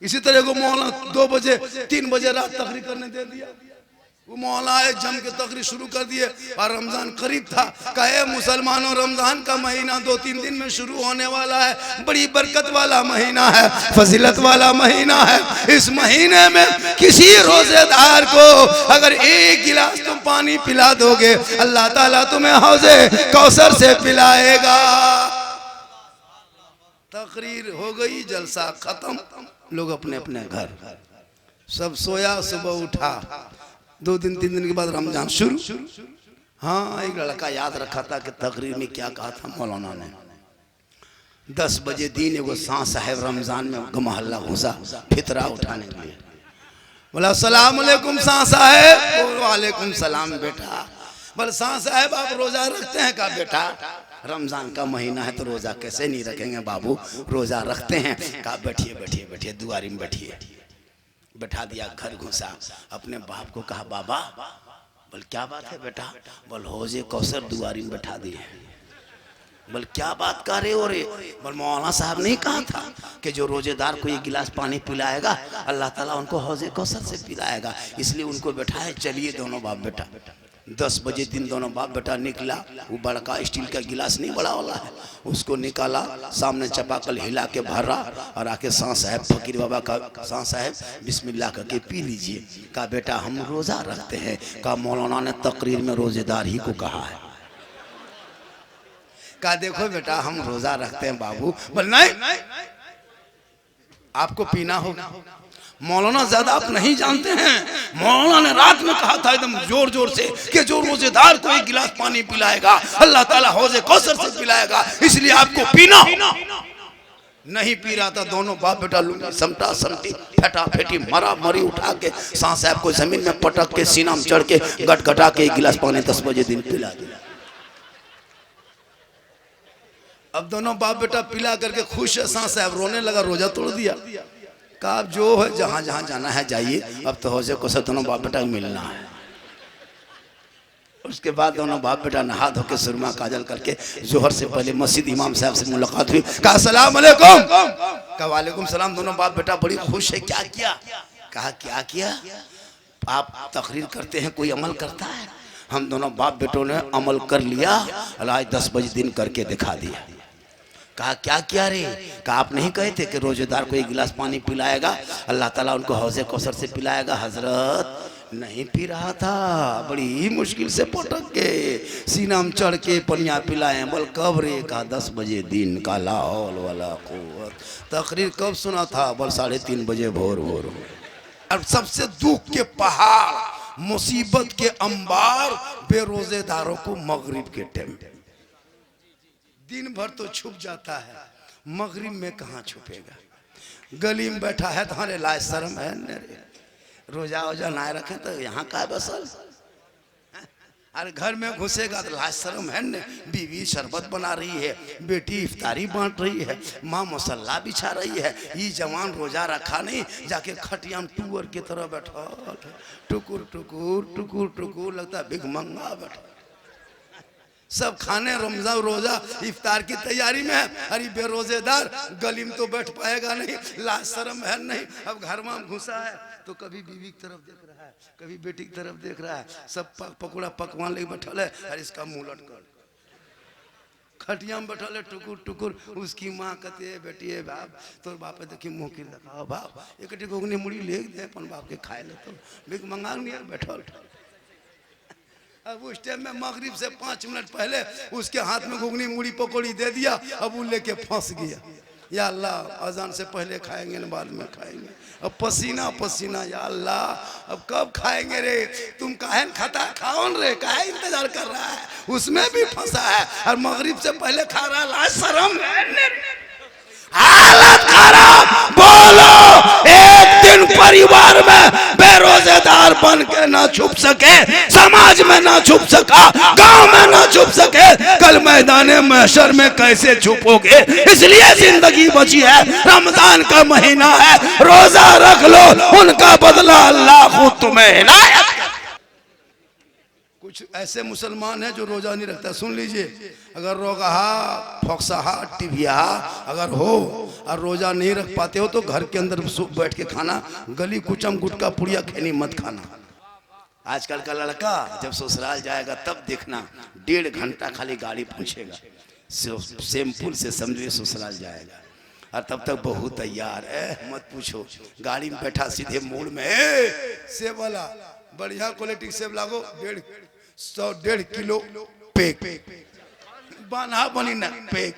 इसी तरह को मौलाना 2 बजे 3 बजे रात तकरीर करने दे दिया। वो मौला आए जम के तकरीर शुरू कर दिए और रमजान करीब था। कहे मुसलमानों रमजान का महीना 2-3 दिन में शुरू होने वाला है, बड़ी बरकत वाला महीना है, फजीलत वाला महीना है। इस महीने में किसी रोजेदार को अगर 1 गिलास तुम पानी पिला दोगे अल्लाह ताला तुम्हें हौजे कौसर से पिलाएगा। तकरीर हो गई, जलसा खत्म, लोग अपने अपने घर, सब सोया, सुबह उठा। 2 दिन 3 दिन के बाद रमजान शुरू। हाँ, एक लड़का याद रखा था कि तकरीर में क्या कहा था मौलाना ने। 10 बजे दिन एगो शाह साहब रमजान में मोहल्ला घुसा फितरा उठाने के लिए। बोला अस्सलाम वालेकुम शाह साहब। वालेकुम सलाम बेटा। बोले शाह साहब आप रोजा रखते हैं? कहा बेटा रमजान का महीना है तो रोजा कैसे नहीं रखेंगे बाबू, रोजा रखते हैं। कहा बैठिए बैठिए बैठिए, दुआरी में बैठिए। बैठा दिया, घर घुसा, अपने बाप को कहा बाबा। बोल क्या बात है बेटा? बोल हौजे कौसर दुआरी में बैठा दिए। बोल क्या बात कर रहे हो रे? बोल मौलाना साहब नहीं कहा था कि जो रोजेदार को 1 गिलास पानी पिलाएगा अल्लाह ताला उनको हौजे कौसर से पिलाएगा, इसलिए उनको बैठाए। चलिए दोनों बाप बेटा। 10 बजे दिन दोनों बाप बेटा निकला। वो बड़का स्टील का गिलास नहीं बड़ा वाला है, उसको निकाला, सामने चपाकल हिला के भरा और आके शाह साहब फकीर बाबा का शाह साहब बिस्मिल्लाह करके पी लीजिए। कहा बेटा हम रोजा रखते हैं। कहा मौलाना ने तकरीर में रोजेदार ही को कहा है। कहा देखो बेटा हम रोजा रखते हैं बाबू। बोल नहीं आपको पीना होगा। मौलाना ज्यादा आप नहीं जानते हैं, मौलाना ने रात में कहा था एकदम जोर जोर से कि जो रोजेदार को 1 गिलास पानी पिलाएगा अल्लाह ताला हौजे कौसर से पिलाएगा, इसलिए आपको पीना। नहीं पी रहा था। दोनों बाप बेटा लुंगी समटा समटी फेटा फेटी मरा मरी उठा के शाह साहब को जमीन में पटक के सीना में चढ़ के गटगटा के 1 गिलास पानी 10 बजे दिन पिला दिया। अब दोनों बाप बेटा पिला करके खुश है। शाह साहब रोने लगा, रोजा तोड़ दिया। कहा आप जो है जहां जहां जाना है जाइए, अब तो हौजे को सब दोनों बाप बेटा मिलना है। उसके बाद दोनों बाप बेटा नहा धो के सुरमा काजल करके जोहर से पहले मस्जिद इमाम साहब से मुलाकात हुई। कहा अस्सलाम वालेकुम। कहा वालेकुम सलाम। दोनों बाप बेटा बड़ी खुश है। क्या किया? कहा क्या किया? आप तकरीर करते हैं, कोई अमल करता है? हम दोनों बाप बेटों ने अमल कर लिया और आज 10 बजे दिन करके दिखा दिया। कहा क्या किया रे? कहा आप नहीं कहे थे कि रोजेदार को 1 गिलास पानी पिलाएगा अल्लाह ताला उनको हौजे कौसर से पिलाएगा? हजरत नहीं पी रहा था, बड़ी मुश्किल से पटक के सीना में चढ़ के पनिया पिलाए। बोल कब रे? कहा 10 बजे दिन का। ला हौल वला कुव्वत। तकरीर कब सुना था? बोल 3:30 बजे भोर भोर। और सबसे दुख के पहाड़, मुसीबत के अंबार बेरोजेदारों को मगरिब के टाइम। दिन भर तो छुप जाता है, मगरिब में कहाँ छुपेगा? गली में बैठा है तो हमारे लाज शर्म है न रे? रोजा वोजा ना रखे तो यहाँ का बसल। अरे घर में घुसेगा तो लाज शर्म है न? बीवी शरबत बना रही है, बेटी इफ्तारी बांट रही है, माँ मसल्ला बिछा रही है, ये जवान रोजा रखा नहीं, जाके खटिया में टूअर की तरह बैठा टुकुर टुकुर टुकुर टुकुर, लगता भिखमंगा बैठा। सब खाने रमजान रोजा इफ्तार की तैयारी में है। अरे बेरोजेदार गली में तो बैठ पाएगा नहीं, लाज शर्म है नहीं। अब घर में घुसा है तो कभी बीवी की तरफ देख रहा है, कभी बेटी की तरफ देख रहा है, सब पकौड़ा पकवान लेके बैठल है। अरे इसका मुंह लटकल, खटिया में बैठल है टुकुर टुकुर। उसकी माँ कहती है बेटी है बाप तोर बाप देखी मुँह की दिखाओ बाप, एक घुगनी मुड़ी ले दे अपन बाप के खाए ले तो भीख मंगा नहीं बैठल। अब उस टाइम में मगरिब से 5 मिनट पहले उसके हाथ में घुगनी मुड़ी पकौड़ी दे दिया, अब वो लेके फंस गया। या अल्लाह अजान से पहले खाएंगे न बाद में खाएंगे। अब पसीना पसीना, या अल्लाह अब कब खाएंगे रे? तुम काहे खाता? खाओ रे, काहे इंतजार कर रहा है? उसमें भी फंसा है और मगरिब से पहले खा रहा है। लाज शर्म है, हालत खराब। बोलो एक दिन परिवार में बेरोजेदार बन के ना छुप सके, समाज में ना छुप सका, गांव में ना छुप सके, कल मैदान महशर में कैसे छुपोगे? इसलिए जिंदगी बची है, रमजान का महीना है, रोजा रख लो, उनका बदला अल्लाह खुद तुम्हें इनायत। कुछ ऐसे मुसलमान हैं जो रोजा नहीं रखता। सुन लीजिए, अगर रोगाहा फोक्साहा टिबिया अगर हो और रोजा नहीं रख पाते हो तो घर के अंदर बैठ के खाना, गली कुचम गुटका पुड़िया खैनी मत खाना। आजकल का लड़का जब ससुराल जाएगा तब देखना 1.5 घंटा खाली गाड़ी पूछेगा, सैंपल से समझिए ससुराल जाएगा और तब तक बहू तैयार है, मत पूछो। गाड़ी में बैठा सीधे मोड़ में सेब वाला बढ़िया क्वालिटी सेब लागो 1.5 किलो पेक बना बनी न पेक।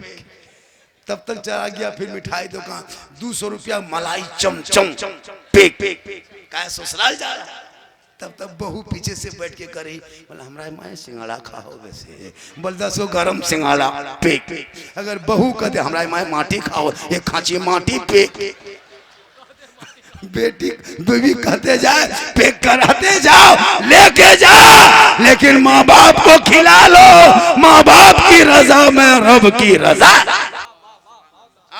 तब तक चला गया फिर मिठाई दुकान 200 रुपया मलाई चमचम पेक का ससुराल जा रहा। तब तक बहू पीछे से बैठ के करी, बोला हमारा माए सिंगाड़ा खाओ वैसे, बोल 10 गरम सिंगाड़ा पेक। अगर बहू कहते हमारा माए माटी खाओ, एक खांची माटी पेक। बेटी बीवी कहते जाए पेक कराते जाओ लेके जाओ, लेकिन माँ बाप को खिला लो, माँ बाप की रजा में रब की रजा।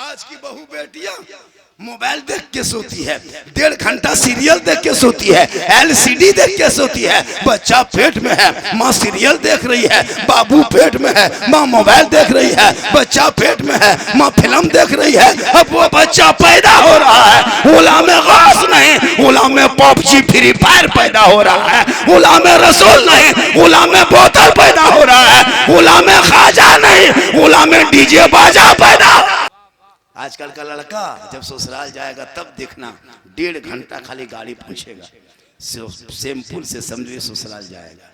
आज की बहू बेटियां मोबाइल देख के सोती है, 1.5 घंटा सीरियल देख के सोती है, LCD देख के सोती है। बच्चा पेट में है, माँ सीरियल देख रही है, बाबू पेट में है, माँ मोबाइल देख रही है। बच्चा पेट में है, माँ फिल्म देख रही है। अब वो बच्चा पैदा हो रहा है, ओला में गास नहीं, ओला में PUBG फ्री फायर पैदा हो रहा है। ओला में रसूल नहीं, ओला में बोतल पैदा हो रहा है। ओला में खाजा नहीं, ओला में DJ बाजा पैदा। आजकल का लड़का जब ससुराल जाएगा तब देखना 1.5 घंटा खाली गाड़ी पूछेगा, सैंपल से समझिए ससुराल जाएगा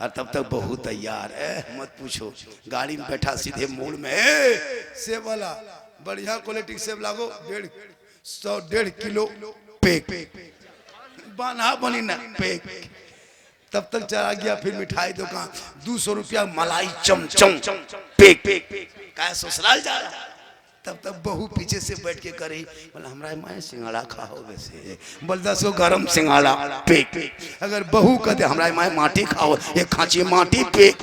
और तब तक बहू तैयार है, मत पूछो। गाड़ी में बैठा सीधे मोड़ में सेब वाला बढ़िया क्वालिटी सेब लागो 1.5 किलो पेक बना बनी न पेक। तब तक चला गया फिर मिठाई दुकान 200 रुपया मलाई चमचम पेक का ससुराल जा रहा। तब तक बहू पीछे से बैठ के करी, बोला हमारा माए सिंगाड़ा खाओ वैसे, बोल 10 गरम सिंगाड़ा पेक। अगर बहू कहते हमारा माए माटी खाओ, एक खांची माटी पेक।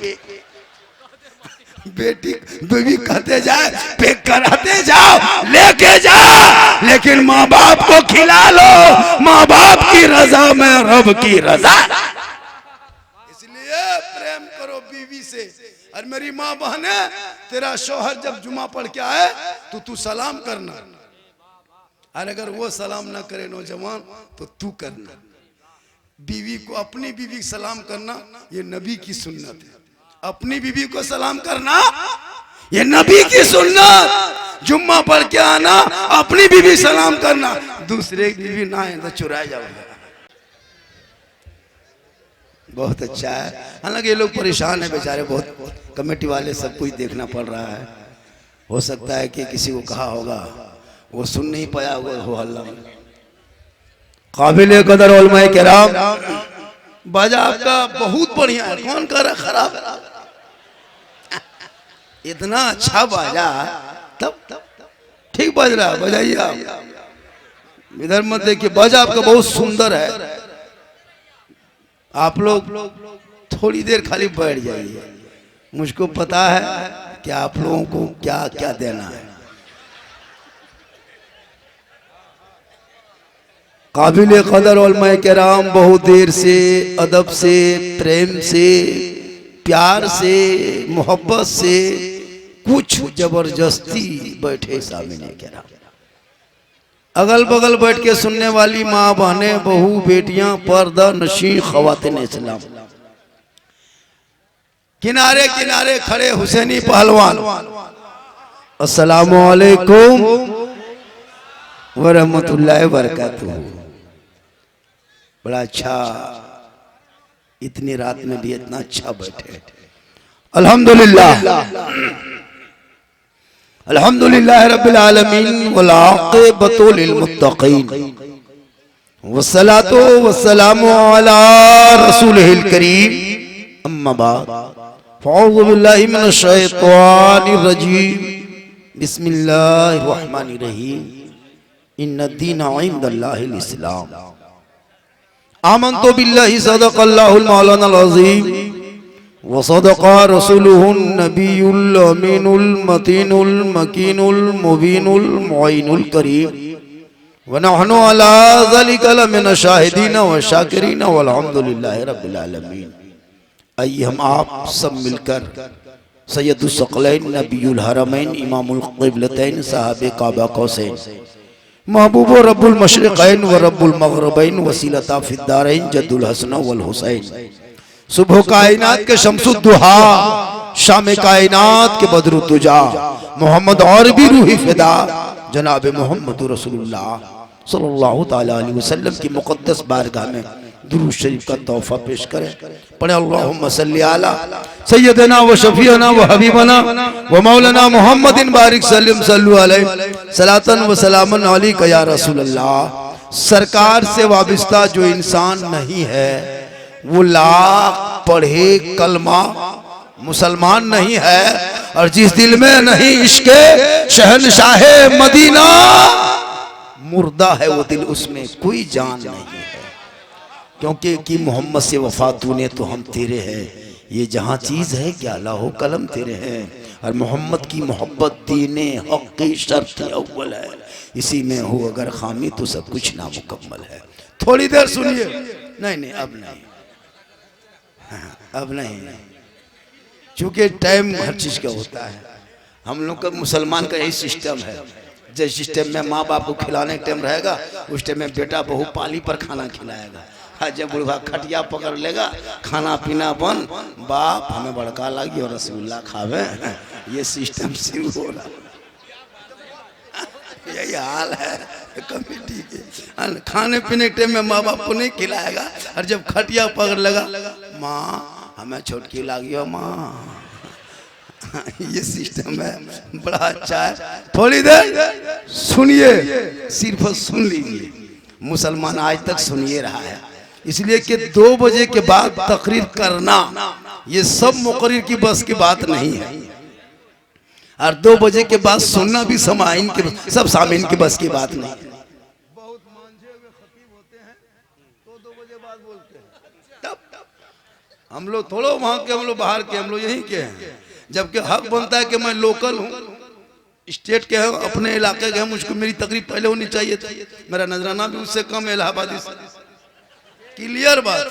बेटी बीवी कहते जाए पेक कराते जाओ लेके जाओ, लेकिन माँ बाप को खिला लो, माँ बाप की रजा में रब की रजा। इसलिए प्रेम करो बीवी से। और मेरी माँ बहने, तेरा शौहर जब जुमा पढ़ के आए तो तू सलाम करना, और अगर वो सलाम ना करे नौजवान तो तू करना। बीवी को, अपनी बीवी सलाम करना ये नबी की सुन्नत है। अपनी बीवी को सलाम करना ये नबी की सुन्नत। जुम्मा पढ़ के आना, अपनी बीवी सलाम करना, दूसरे की बीवी ना है तो चुराए जाओगे। बहुत अच्छा है। हालांकि ये लोग परेशान है बेचारे, बहुत कमेटी वाले, सब कुछ देखना पड़ रहा है। हो सकता है कि किसी को कहा होगा वो सुन नहीं पाया होगा, हो हल्ला। काबिल कदर उलमाए किराम, बाजा आपका बहुत बढ़िया है, कौन कर रहा खराब? इतना अच्छा बाजा, तब ठीक बज रहा है, बजाइए आप। इधर मत देखिए, बाजा आपका बहुत सुंदर है। आप लोग थोड़ी देर खाली बैठ जाइए, मुझको पता है कि आप लोगों को क्या क्या देना है। काबिल कदर उलमाए किराम बहुत देर से, अदब से, प्रेम से, प्यार से, मोहब्बत से, कुछ जबरदस्ती बैठे सामने किराम। अगल बगल बैठ के सुनने वाली माँ बहने, बहू, बेटियां, पर्दा नशीं ख़वातीन इस्लाम, किनारे किनारे खड़े हुसैनी पहलवान, अस्सलामु अलैकुम व रहमतुल्लाहि व बरकातुहू। बड़ा अच्छा, इतनी रात में भी इतना अच्छा बैठे। अल्हम्दुलिल्लाह, अल्हम्दुलिल्लाह रब्बिल आलमीन वल आक़िबतु लिल मुत्तक़ीन वस्सलातु वस्सलामु अला रसूलिहिल करीम, अम्मा बाद, फ़अऊज़ु बिल्लाहि मिनश शैतानिर रजीम, बिस्मिल्लाहिर रहमानिर रहीम, इन्नद्दीना इंदल्लाहिल इस्लाम। आमन्तु बिल्लाहि सदक़ल्लाहुल मौलानाल अज़ीम व सदक़ा रसूलुहुन नबियुल अमीनुल मतीनुल मकीनुल मुबीनुल मुईनुल करीम व नहनु अला ज़ालिका लमिन शाहिदीन व शाकिरीन वल्हम्दुलिल्लाहि रब्बिल आलमीन। आइए हम आप सब मिलकर सैयदुल सकलैन नबीउल हरमैन इमामुल क़िबलतैन साहब काबा कौसैन महबूब रब्बुल मशरिक़ैन व रब्बुल मग़रिबैन वसीलता फिद्दारैन जद्दुल हसन वल हुसैन सुबह कायनात के शम्सुद्दुहा शाम कायनात के बदरुद्दुजा मोहम्मद और भी रूही फिदा जनाब मोहम्मद रसूलुल्लाह सल्लल्लाहु ताला अलैहि वसल्लम की मुक़द्दस बारगाह में दुरूद शरीफ का तोहफा पेश करें। पढ़े अल्लाहुम्मा सल्ली अला सय्यदना व शफीअना व हबीबना व मौलाना मुहम्मदिन बारिक सल्लम सल्लु अलैहि सलातन व सलामन अलैका या रसूलल्लाह। सरकार से वाबिस्ता जो इंसान नहीं है वो लाख पढ़े कलमा मुसलमान नहीं है, और जिस दिल में नहीं इश्क़े शहनशाहे मदीना मुर्दा है वो दिल, उसमें कोई जान नहीं है। क्योंकि कि मोहम्मद से वफा तूने तो हम तेरे हैं, ये जहाँ चीज़ है क्या लाहो कलम तेरे हैं, और मोहम्मद की मोहब्बत दीने हक़ की शर्त अव्वल है, इसी में हो अगर खामी तो सब कुछ नामुकम्मल है। थोड़ी देर सुनिए। नहीं अब नहीं, अब नहीं, चूँकि टाइम हर चीज़ का होता है। हम लोग का मुसलमान का यही सिस्टम है, जिस सिस्टम में माँ बाप को खिलाने का टाइम रहेगा उस टाइम में बेटा बहू पाली पर खाना खिलाएगा। हाँ, जब बुढ़वा खटिया पकड़ लेगा खाना पीना बंद, बाप हमें बड़का लगी और रसगुल्ला खावे, ये सिस्टम शुरू हो रहा। यही हाल है कमेटी के। खाने पीने के टाइम में माँ बाप को नहीं खिलाएगा, और जब खटिया पकड़ लेगा माँ हमें छोटकी लगी हो माँ, ये सिस्टम है। बड़ा अच्छा है। थोड़ी देर सुनिए, सिर्फ सुन लीजिए। मुसलमान आज तक सुनिए रहा है, इसलिए कि 2 बजे के बाद तकरीर करना ये सब मुकर्रिर की बस की बात नहीं है, और 2 बजे के बाद सुनना भी समाइन के सब सामीन की बस की बात नहीं है। बहुत मांझे हुए खतीब होते हैं तो 2 बजे बाद बोलते हैं। तब हम लोग थोड़ा वहां के, हम लोग बाहर के, हम लोग यहीं के हैं। जबकि हक बनता है कि मैं लोकल हूँ, स्टेट के हैं, अपने इलाके के हैं, मुझको मेरी तकरीब पहले होनी चाहिए थी। मेरा नजराना भी उससे कम है इलाहाबादी से। क्लियर बात।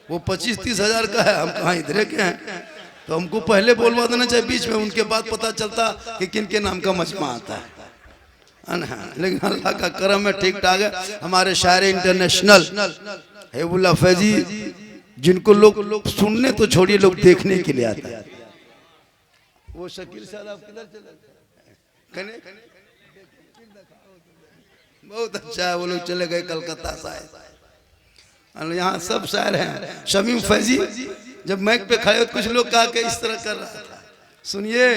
वो 25-30 हज़ार का है, हम कहाँ इधरे के हैं, तो हमको पहले बोलवा देना चाहिए बीच में, उनके बाद पता चलता कि किन के नाम का मजमा आता है। लेकिन अल्लाह का करम है, ठीक ठाक है। हमारे शायर इंटरनेशनल हेबुल्ला फैजी, जिनको लोग सुनने तो छोड़िए, लोग देखने के लिए आते हैं। वो शकील साहब किधर चले? बहुत अच्छा है, वो लोग चले गए कलकत्ता शायद। यहाँ सब शायर हैं। शमीम फैजी जब माइक पे खड़े हो कुछ लोग कहा कि इस तरह कर रहा था। सुनिए,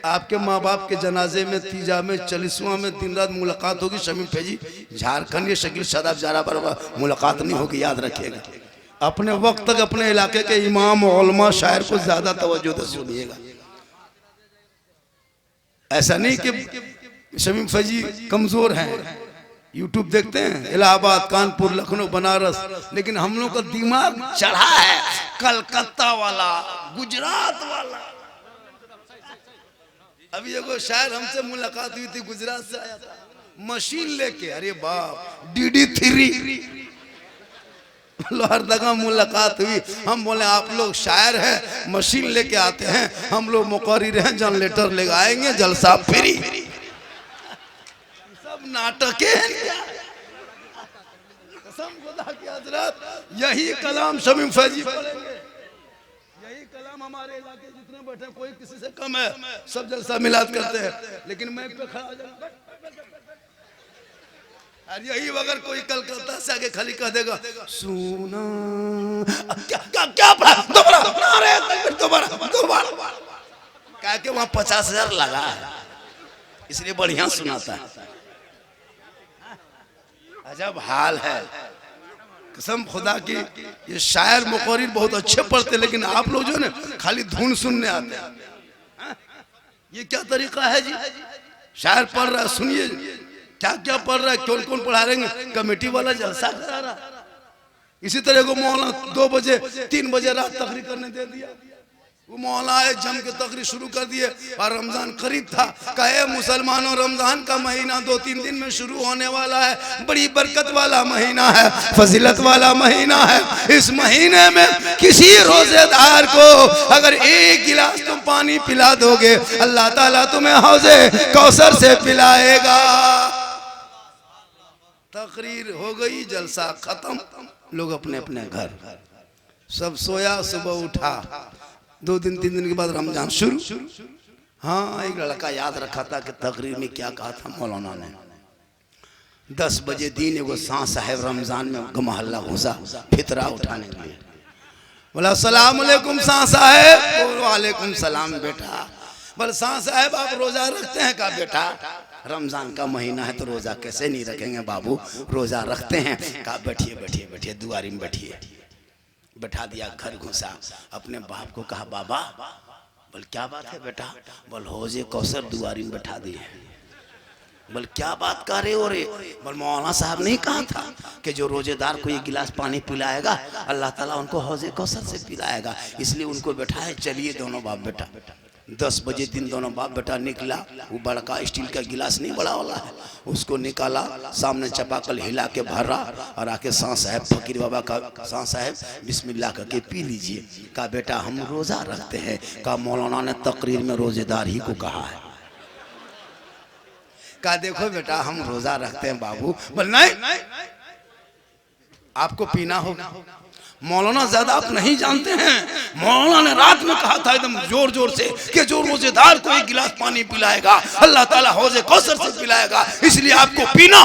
आपके माँ बाप के जनाजे में, तीजा में, 40वां में दिन रात मुलाकात होगी। शमीम फैजी झारखंड, ये शकील साहब जरा पर मुलाकात नहीं होगी, याद रखिएगा। अपने वक्त तक अपने इलाके के इमाम उलमा शायर को ज्यादा तवज्जो से सुनिएगा। ऐसा नहीं कि शमीम फैजी कमजोर हैं, यूट्यूब देखते हैं, इलाहाबाद, कानपुर, लखनऊ, बनारस, लेकिन हम लोग का दिमाग चढ़ा है कलकत्ता वाला, गुजरात वाला। अभी एगो शायर हमसे मुलाकात हुई थी, गुजरात से आया था, मशीन लेके। अरे बाप, DD3 लोहरदगा मुलाकात हुई। हम बोले आप लोग शायर हैं, मशीन लेके आते हैं, हम लोग मुकर्रिर हैं, जनरेटर लेके आएंगे, जलसा फ्री। सब नाटक है। कसम खुदा की हजरत, यही कलाम शमीम फैजी पढ़ेंगे, यही कलाम हमारे इलाके जितने बैठे कोई किसी से कम है, सब जलसा मिलाद करते हैं। लेकिन मैं पे खड़ा हो जाऊंगा, और यही अगर कोई कलकत्ता से आके खाली कह देगा सुना क्या क्या क्या पढ़ा, दोबारा क्या के वहां 50,000 लगा है, इसलिए बढ़िया सुनाता है। अजब हाल है, कसम खुदा की। ये शायर मुकर्रिर बहुत अच्छे पढ़ते, लेकिन आप लोग जो है ना खाली धुन सुनने आते हैं। ये क्या तरीका है जी? शायर पढ़ रहा है, सुनिए क्या क्या पढ़ रहा है, कौन कौन पढ़ा रहे हैं, कमेटी वाला जलसा करा रहा। इसी तरह को मौलाना 2 बजे 3 बजे रात तकरीर करने दे दिया। वो मौलाए जम के तकरीर शुरू कर दिए और रमजान करीब था। कहे मुसलमानों, रमजान का महीना 2-3 दिन में शुरू होने वाला है, बड़ी बरकत वाला महीना है, फजीलत वाला महीना है। इस महीने में किसी रोजेदार को अगर एक गिलास तुम पानी पिला दोगे, अल्लाह ताला तुम्हें हौजे कौसर से पिलाएगा। तकरीर हो गई, जलसा खत्म, लोग अपने अपने घर, सब सोया, सुबह उठा, 2-3 दिन के बाद रमजान शुरू। हाँ, एक लड़का याद रखा था कि तकरीर में क्या कहा था मौलाना ने। 10 बजे दिन एगो शाह साहब रमजान में मोहल्ला घुसा फितरा उठाने के लिए। बोला अस्सलाम वालेकुम शाह साहब। वालेकुम सलाम बेटा। बोले शाह साहब आप रोजा रखते हैं? कहा बेटा रमजान का महीना है तो रोजा कैसे नहीं रखेंगे बाबू, रोजा रखते हैं। कहा बैठिए बैठिए बैठिए, दुआरी में बैठिए। बैठा दिया, घर घुसा, अपने बाप को कहा बाबा। बोल क्या बात है बेटा? बोल हौजे कौसर दुआरी में बैठा दिए। बोल क्या बात कर रहे हो रे? बोल मौलाना साहब नहीं कहा था कि जो रोजेदार को एक गिलास पानी पिलाएगा अल्लाह ताला उनको हौजे कौसर से पिलाएगा, इसलिए उनको बैठाए। चलिए दोनों बाप बेटा। 10 बजे दिन दोनों बाप बेटा निकला। वो बड़का स्टील का गिलास नहीं बड़ा वाला है, उसको निकाला, सामने चपाकल हिला के भरा और आके शाह साहब, फकीर बाबा का शाह साहब बिस्मिल्लाह करके पी लीजिए। कहा बेटा हम रोजा रखते हैं। कहा मौलाना ने तकरीर में रोजेदार ही को कहा है। कहा देखो बेटा हम रोजा रखते हैं बाबू। बोल नहीं, आपको पीना होगा। मौलाना ज्यादा आप नहीं जानते हैं, मौलाना ने रात में कहा था एकदम जोर जोर से कि जो रोजेदार को एक गिलास पानी पिलाएगा अल्लाह ताला हौजे कौसर से पिलाएगा, इसलिए आपको पीना।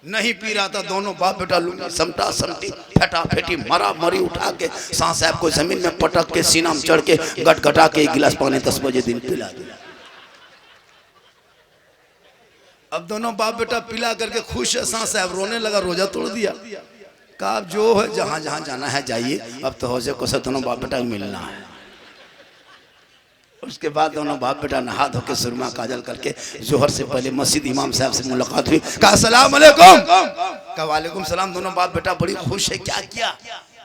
नहीं पी रहा था। दोनों बाप बेटा लुंगी समटा समटी फटा फेटी मरा मरी उठा के शाह साहब को जमीन में पटक के सीना में चढ़ के गटगटा के एक गिलास पानी 10 बजे दिन पिला दिया। अब दोनों बाप बेटा पिला करके खुश है। शाह साहब रोने लगा, रोजा तोड़ दिया। कहा जो है जहां जहां जाना है जाइए, अब तो हौजे को दोनों बाप बेटा मिलना है। उसके बाद दोनों बाप बेटा नहा धो के सुरमा काजल करके जोहर से पहले मस्जिद इमाम साहब से मुलाकात हुई। कहा अस्सलाम वालेकुम। कहा वालेकुम सलाम। दोनों बाप बेटा बड़ी खुश है। क्या किया?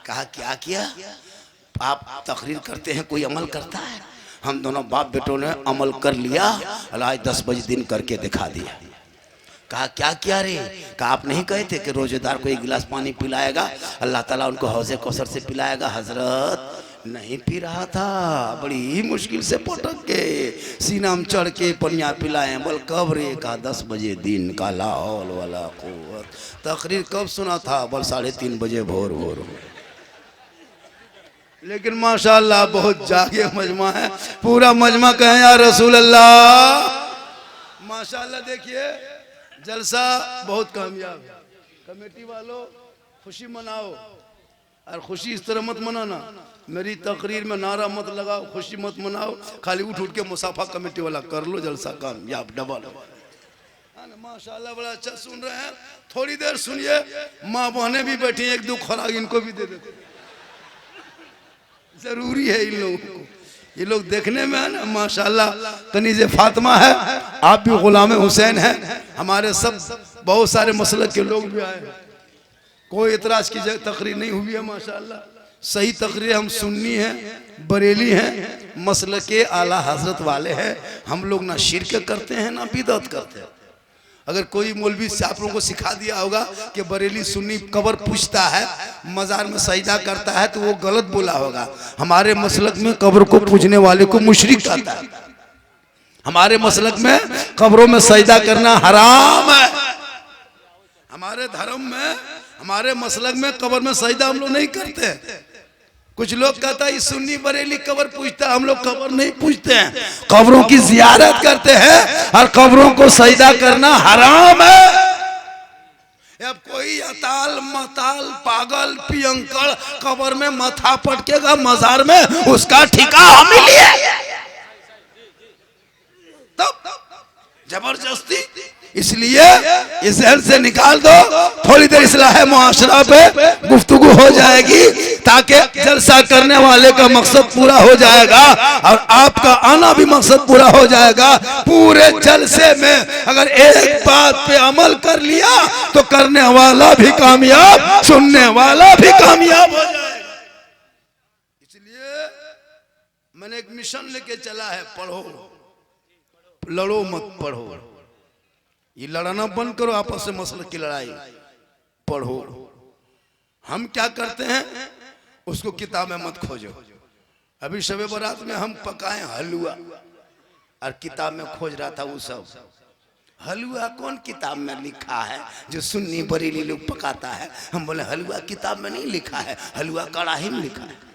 कहा क्या किया? आप तकरीर करते हैं, कोई अमल करता है? हम दोनों बाप बेटों ने अमल कर लिया, आज 10 बजे दिन करके दिखा दिया। कहा क्या किया रे? कहा आप नहीं कहे थे कि रोजेदार को एक गिलास पानी पिलाएगा अल्लाह ताला उनको हौजे कौसर से पिलाएगा? हजरत नहीं पी रहा था, बड़ी ही मुश्किल से पटक के सीना में चढ़ के पनिया पिलाए। बोल कब रे? कहा 10 बजे दिन का। ला हौल वाला कुव्वत। तकरीर कब सुना था? बोल 3:30 बजे भोर भोर। लेकिन माशाअल्लाह बहुत जागे मजमा है, पूरा मजमा कहे या रसूल अल्लाह। माशाअल्लाह देखिए जलसा बहुत कामयाब है। कमेटी वालों खुशी मनाओ, और खुशी इस तरह मत मनाना, मेरी तकरीर में नारा मत लगाओ, खुशी मत मनाओ, खाली उठ उठ के मुसाफा कमेटी वाला कर लो, जलसा कामयाब डबल। माशाल्लाह बड़ा अच्छा सुन रहे हैं। थोड़ी देर सुनिए, माँ बहनें भी बैठी, 1-2 खुराक इनको भी दे देते, जरूरी है इन लोगों को। ये लोग देखने में है ना माशाल्लाह कनीज़े फातिमा है, आप भी गुलाम हुसैन हैं, हमारे सब बहुत सारे मसलक के लोग भी आए, कोई इतराज की तकरीर नहीं हुई है माशाल्लाह। सही तकरीर हम सुन्नी हैं, बरेली हैं, मसलक के आला हजरत वाले हैं। हम लोग ना शिरक करते हैं ना बिदअत करते हैं। अगर कोई मौलवी से आप लोगों को सिखा दिया होगा कि बरेली सुन्नी कब्र पूछता है, मजार में सजदा करता है, तो वो गलत बोला होगा। हमारे मसलक में कब्र को पूजने वाले को मुशरिक कहता है। हमारे मसलक में कब्रों में सजदा करना हराम है। हमारे धर्म में, हमारे मसलक में कब्र में सजदा हम लोग नहीं करते। कुछ लोग कहता है सुन्नी बरेली कब्र पूछता है, हम लोग कब्र नहीं पूछते हैं, कब्रों की जियारत करते हैं, और कब्रों को सजदा करना हराम है। अब कोई अताल मताल पागल पियंकड़ कब्र में माथा पटकेगा मजार में, उसका ठिका हम ही लिए। तब जबरदस्ती, इसलिए इस जहन से निकाल दो। थोड़ी देर इस्लाह मुआशरा पे गुफ्तगू हो जाएगी, ताकि जलसा करने वाले का मकसद पूरा हो जाएगा और आपका आना भी मकसद पूरा हो जाएगा। पूरे जलसे में अगर एक बात पे अमल कर लिया तो करने वाला भी कामयाब, सुनने वाला भी कामयाब हो जाएगा। इसलिए मैंने एक मिशन लेके चला है, पढ़ो, लड़ो मत, पढ़ो। ये लड़ना बंद करो, आपस में मसले की लड़ाई, पढ़ो। हम क्या करते हैं, उसको किताब में मत खोजो। अभी शबे बारात में हम पकाए हलवा और किताब में खोज रहा था वो सब। हलवा कौन किताब में लिखा है, जो सुन्नी बरेली लोग पकाता है। हम बोले हलवा किताब में नहीं लिखा है, हलवा कड़ाही में लिखा है।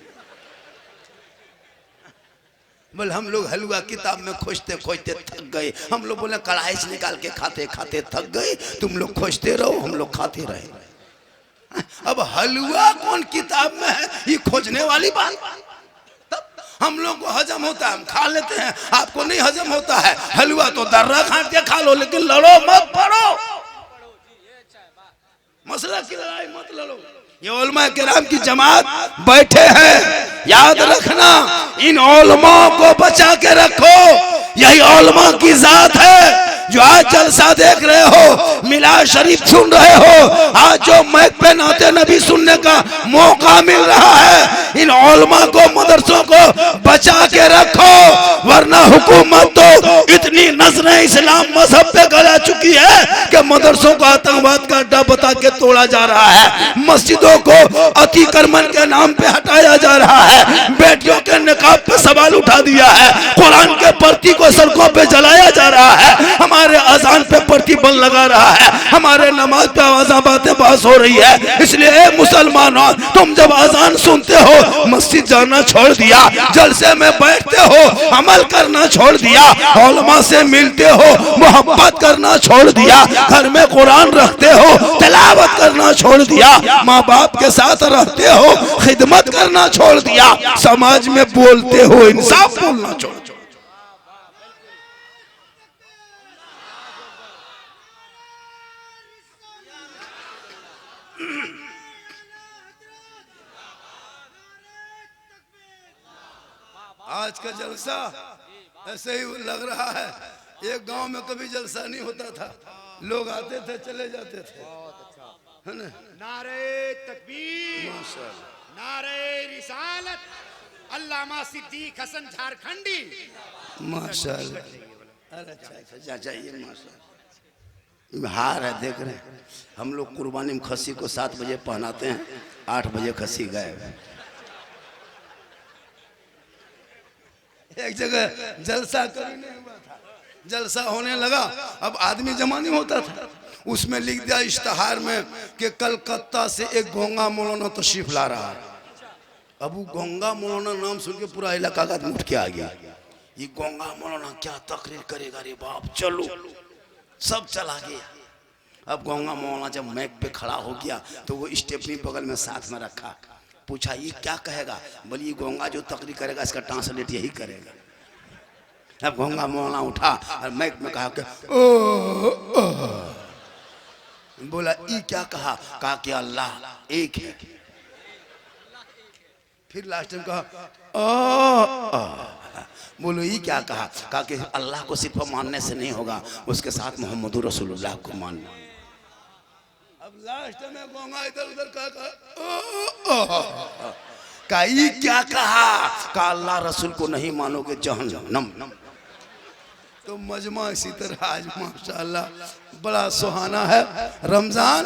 बोले हम लोग हलवा किताब में खोजते खोजते थक गए। हम लोग बोले कढ़ाई से निकाल के खाते खाते थक गए, तुम लोग खोजते रहो, हम लोग खाते रहे। अब हलवा कौन किताब में है, ये खोजने वाली बात। हम लोग को हजम होता है, हम खा लेते हैं, आपको नहीं हजम होता है। हलवा तो दर्रा खाट के खा लो, लेकिन लड़ो मत, पढ़ो। मसला की लड़ाई मत लड़ो। ये उलमा किराम की जमात बैठे हैं, याद रखना, इन उलमा को बचा के रखो। यही उलमा की जात है जो आज जलसा देख रहे हो, मिलाद शरीफ सुन रहे हो, आज जो माइक पे नाते नबी सुनने का मौका मिल रहा है, इन उलमा को, मदरसों को बचा के रखो, वरना हुकूमत तो इतनी नजरें इस्लाम मजहब पे गड़ा चुकी है कि मदरसों को आतंकवाद का अड्डा बता के तोड़ा जा रहा है, मस्जिदों को अतिक्रमण के नाम पे हटाया जा रहा है, बेटियों के निकाब पे सवाल उठा दिया है, कुरान के प्रति को सड़कों पे जलाया जा रहा है, हमारे अजान पे प्रतिबंध लगा रहा है, हमारे नमाज पे आवाज़ बातें बहस हो रही है। इसलिए मुसलमानों, तुम जब अजान सुनते हो मस्जिद जाना छोड़ दिया, जलसे में बैठते हो अमल करना छोड़ दिया, उलमा से मिलते हो मोहब्बत करना छोड़ दिया, घर में कुरान रखते हो तिलावत करना छोड़ दिया, माँ बाप के साथ रहते हो खिदमत करना छोड़ दिया, समाज में बोलते हो इंसाफ बोलना छोड़। आज का जलसा ऐसे ही लग रहा है। एक गांव में कभी जलसा नहीं होता था, लोग आते थे चले जाते थे, है ना? नारे तकबीर, नारे रिसालत, अल्लामा सिद्दीक हसन झारखंडी, माशाल्लाह। अरे अच्छा जाइए, माशाल्लाह। हार है, देख रहे हैं हम लोग कुर्बानी में खस्सी को 7 बजे पहनाते हैं, 8 बजे खस्सी गायब। एक जगह जलसा कभी नहीं हुआ था, जलसा होने लगा, अब आदमी जमा नहीं होता था, उसमें लिख दिया इश्तहार में कि कलकत्ता से एक गोंगा मौलाना तशरीफ ला रहा है। अब वो गोंगा मौलाना नाम सुन के पूरा इलाका का उठ के आ गया, ये गोंगा मौलाना क्या तकरीर करेगा रे बाप, चलो सब चला गया। अब गोंगा मौलाना जब मैक पे खड़ा हो गया तो वो स्टेपनी बगल में साथ में रखा, पूछा ये क्या कहेगा, बोली ये गोंगा जो तकरीर करेगा इसका ट्रांसलेट यही करेगा। अब गोंगा मौलाना उठा और मैक में कहा कि बोला ये क्या कहा, कहा कि अल्लाह एक है। फिर लास्ट में कहा बोलो ये क्या कहा, कहा कि अल्लाह को सिर्फ मानने से नहीं होगा, उसके साथ मोहम्मद रसूलुल्लाह को मानना। अब लास्ट में गोंगा इधर उधर कहा ये क्या कहा, कहा अल्लाह रसूल को नहीं मानोगे जहन्नम। तो मजमा इसी तरह आज माशाअल्लाह बड़ा सुहाना है। रमजान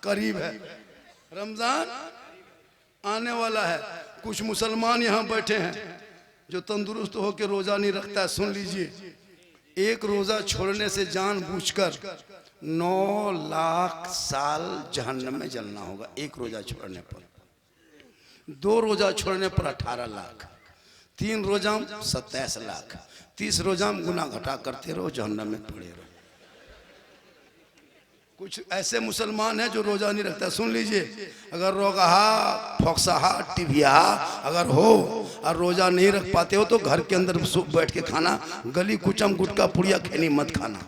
करीब है, रमजान आने वाला है। कुछ मुसलमान यहाँ बैठे हैं जो तंदुरुस्त होकर रोजा नहीं रखता है, सुन लीजिए, एक रोजा छोड़ने से जानबूझकर 9 लाख साल जहन्नम में जलना होगा, एक रोजा छोड़ने पर। 2 रोजा छोड़ने पर 18 लाख, 3 रोजा 27 लाख, 30 रोजा गुनाह घटा करते रहो, जहन्नम में पड़े रहो। कुछ ऐसे मुसलमान हैं जो रोजा नहीं रखता, सुन लीजिए, अगर रोगाहा फोक्साहा टिबिया अगर हो और रोजा नहीं रख पाते हो तो घर के अंदर बैठ के खाना, गली कुचम गुटका पुड़िया खैनी मत खाना।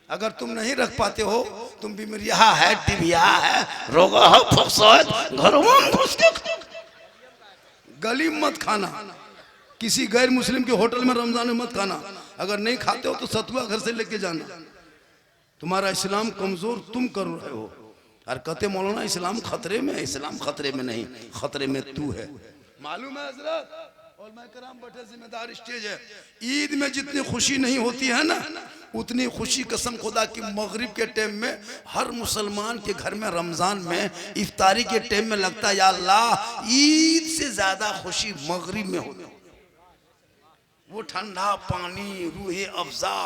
अगर तुम नहीं रख पाते हो, तुम बीमारिया है, टिबिया है, रोगाहा फोक्साहा, घरों में घुस के गली मत खाना, किसी गैर मुस्लिम के होटल में रमजान में मत खाना। अगर नहीं खाते हो तो सतुआ घर से लेके जाना। तुम्हारा इस्लाम कमजोर तुम कर रहे हो। और कहते मौलाना इस्लाम खतरे में है, इस्लाम खतरे में नहीं, खतरे में तू है। मालूम है हजरत, और मैं कराम बैठे जिम्मेदार स्टेज है। ईद में जितनी खुशी नहीं होती है ना, उतनी खुशी कसम खुदा की मगरिब के टाइम में हर मुसलमान के घर में रमजान में इफ्तारी के टाइम में लगता है या अल्लाह ईद से ज्यादा खुशी मगरिब में होती है। वो ठंडा पानी, रूहे अफ़ज़ा,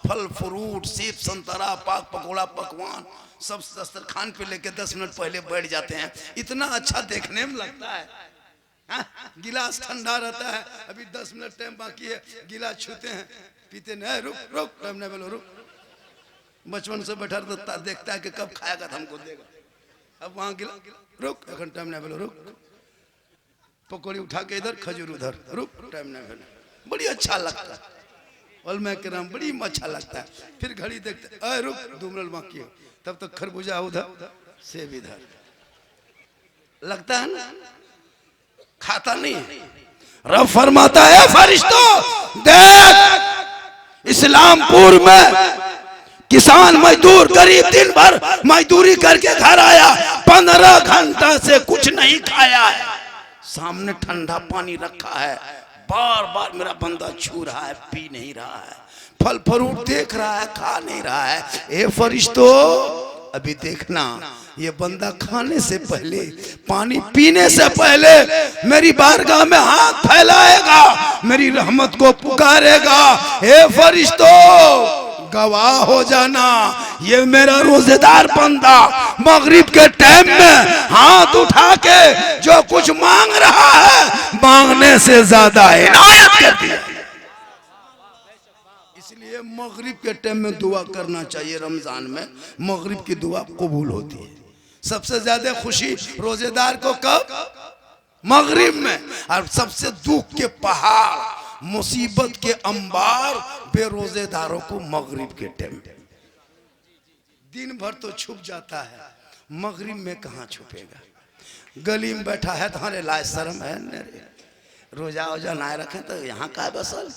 फल फ्रूट, सेब संतरा, पाक पकौड़ा पकवान सब दस्तरखान पे लेके 10 मिनट पहले बैठ जाते हैं। इतना अच्छा देखने में लगता है। हाँ? गिलास ठंडा रहता है, अभी 10 मिनट टाइम बाकी है, गिलास छूते हैं, पीते नहीं, रुक रुक टाइम नहीं बोलो रुक। बचपन से बैठा रहता देखता है कि कब खाएगा तो हमको देगा। अब वहाँ गिला रुक, एक टाइम नहीं बोलो रुक। पकौड़ी उठा के इधर, खजूर उधर, रुक टाइम नहीं बोलो। बड़ी अच्छा लगता है। मैं कह रहा हूँ बड़ी अच्छा लगता है। फिर घड़ी देखते अरे रुक 2 मिनट बाकी है, तब तक खरबूजा उधर, सेब इधर। लगता है ना, खाता नहीं है। रब फरमाता है फरिश्तों देख इस्लामपुर में किसान मजदूर गरीब दिन भर मजदूरी करके घर आया, 15 घंटा से कुछ नहीं खाया है, सामने ठंडा पानी रखा है, बार बार मेरा बंदा छू रहा है, पी नहीं रहा है, फल फ्रूट देख रहा है, खा नहीं रहा है। ए फरिश्तों अभी देखना, ये बंदा खाने से पहले, पानी पीने से पहले मेरी बारगाह में हाथ फैलाएगा, मेरी रहमत को पुकारेगा। हे फरिश्तों गवाह हो जाना, ये मेरा रोजेदार बंदा मगरिब के टाइम में हाथ उठा के जो कुछ मांग रहा है, मांगने से ज्यादा इनायत कर दिया। इसलिए मगरिब के टाइम में दुआ करना चाहिए। रमजान में मगरिब की दुआ कबूल होती है। सबसे ज्यादा खुशी रोजेदार को कब? मगरिब में। और सबसे दुख के पहाड़, मुसीबत के अंबार बेरोजेदारों को मगरिब के टाइम। दिन भर तो छुप जाता है, मगरिब में कहाँ छुपेगा? गली में बैठा है तो हमारे लाज शर्म है, रोजा वोजा ना रखे तो यहाँ का बसल।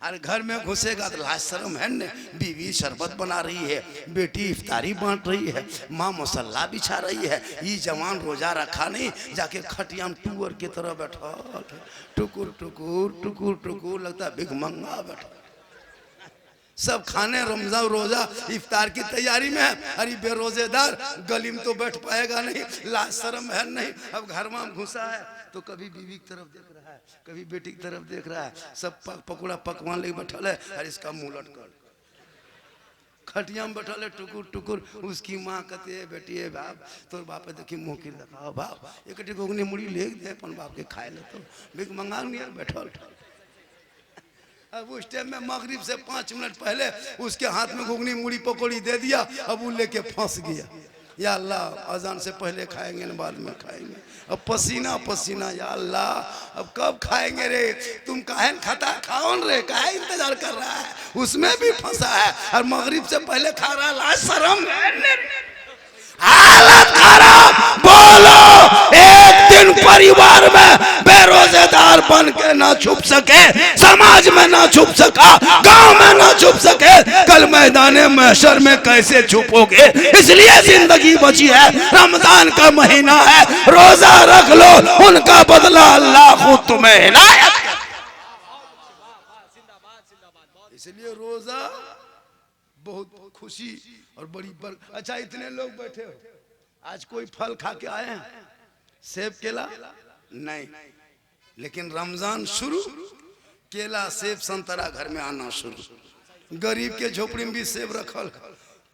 अरे घर में घुसेगा तो लाज शर्म है न। बीवी शरबत बना रही है, बेटी इफ्तारी बांट रही है, माँ मसल्ला बिछा रही है, ये जवान रोजा रखा नहीं, जाके खटिया में टूअर की तरह बैठा, टुकुर टुकुर टुकुर टुकुर, लगता है भिखमंगा बैठा। सब खाने रमजान रोजा इफ्तार की तैयारी में है। अरे बेरोजेदार गली में तो बैठ पाएगा नहीं, लाज शर्म है नहीं। अब घर में घुसा है तो कभी बीवी की तरफ देख रहा है, कभी बेटी की तरफ देख रहा है, सब पकौड़ा पकवान लेके बैठल है, और इसका मुंह लटकल खटिया में बैठल है, टुकुर टुकुर। उसकी माँ कहती है बेटी है बाप, तोर बाप देखी मुँह की दिखाओ बाप, एक घुगनी मुड़ी ले दे अपन बाप के खाए ले, तो भीख मंगा नहीं बैठल। अब उस टाइम में मगरिब से 5 मिनट पहले उसके हाथ में घुगनी मुड़ी पकौड़ी दे दिया, अब वो लेके फंस गया। या अल्लाह अजान से पहले खाएंगे न बाद में खाएंगे। अब पसीना पसीना, या अल्लाह अब कब खाएंगे रे? तुम काहे खाता खाओ रे, काहे इंतजार कर रहा है? उसमें भी फंसा है और मगरिब से पहले खा रहा है। लाज शर्म है, हालत खराब। बोलो एक दिन परिवार में बेरोजेदार बन के ना छुप सके, समाज में ना छुप सका, गांव में ना छुप सके, कल मैदान महशर में कैसे छुपोगे? इसलिए जिंदगी बची है, रमजान का महीना है, रोजा रख लो, उनका बदला अल्लाह खुद तुम्हें इनायत करे। इसलिए रोजा बहुत खुशी और बड़ी अच्छा इतने लोग बैठे हो, आज कोई फल खा के आए हैं? सेब केला नहीं, लेकिन रमजान शुरू, केला सेब संतरा घर में आना शुरू। गरीब के झोपड़ी में भी सेब रखल,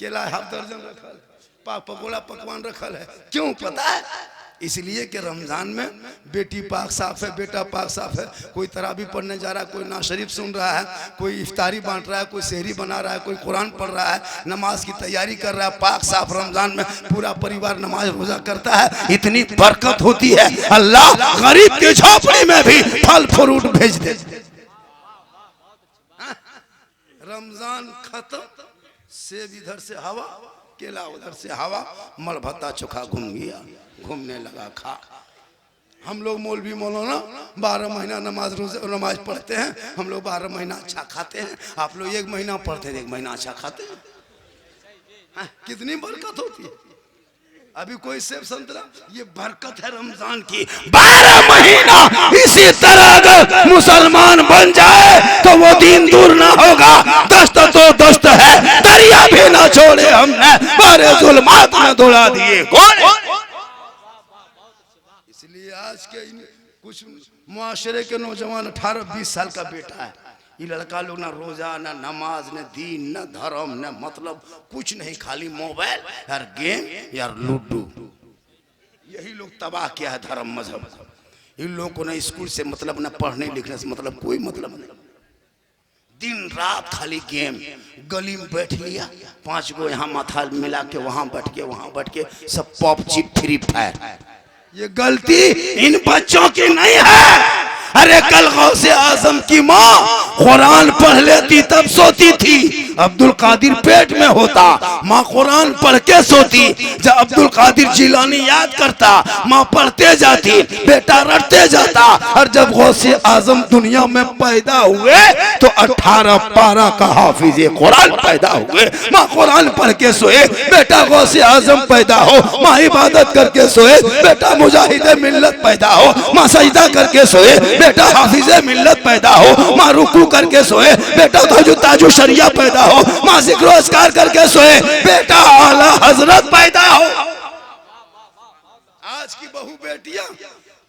केला हाफ दर्जन रखल, पकौड़ा पकवान रखल है। क्यों पता है? इसलिए कि रमजान में बेटी पाक साफ है, बेटा पाक साफ है, कोई तरावी पढ़ने जा रहा है, कोई ना शरीफ सुन रहा है, कोई इफ्तारी बांट रहा है, कोई सहरी बना रहा है, कोई कुरान पढ़ रहा है, नमाज की तैयारी कर रहा है। पाक साफ रमजान में पूरा परिवार नमाज रोजा करता है, इतनी बरकत होती है। अल्लाह गरीब की झोपड़ी में भी फल फ्रूट भेज दे। रमजान खत्म, सेब इधर से हवा, केला उधर से हवा, मल भत्ता चोखा घूम गया, घूमने लगा खा। हम लोग मौलवी मौलाना 12 महीना नमाज पढ़ते हैं, हम लोग 12 महीना अच्छा खाते हैं। आप लोग 1 महीना पढ़ते हैं, 1 महीना अच्छा खाते हैं। कितनी बरकत होती है। अभी कोई सेब संतरा, ये बरकत है रमजान की। 12 महीना इसी तरह अगर मुसलमान बन जाए तो वो दिन दूर ना होगा। दस्त तो दस्त है, दरिया भी ना छोड़े हमने, बारे जुल्मात में दौड़ा दिए कौन। इसलिए आज के कुछ मुआशरे के नौजवान 18-20 साल का बेटा है, ये लड़का लोग ना रोजा ना नमाज न दीन न धर्म न मतलब कुछ नहीं, खाली मोबाइल यार गेम यार लूडो, यही लोग तबाह किया है धर्म मजहब। इन लोगों को ना स्कूल से मतलब, ना पढ़ने लिखने से मतलब, कोई मतलब नहीं। दिन रात खाली गेम, गली में बैठ लिया 5 गो यहाँ माथा मिला के वहां बैठ के सब पबजी फ्री फायर। ये गलती इन बच्चों की नहीं है। अरे कल गौसे आजम की माँ कुरान पढ़ लेती तब सोती थी, अब्दुल कादिर पेट में होता माँ कुरान पढ़ के सोती। जब अब्दुल कादिर जिलानी याद करता माँ पढ़ते जाती, बेटा रटते जाता। और जब गौसे आजम दुनिया में पैदा हुए तो 18 पारा का हाफिज कुरान पैदा हुए। माँ कुरान पढ़ के सोए, बेटा गौसे आजम पैदा हो। माँ इबादत करके सोए, बेटा मुजाहिद मिल्लत पैदा हो। माँ सजदा करके सोए, बेटा हाफिज़े मिल्लत पैदा हो। माँ रुकू करके सोए, बेटा ताजु शरिया पैदा हो। माँ जिक्र अस्कार करके सोए, बेटा आला हजरत पैदा हो। आज की बहू बेटियां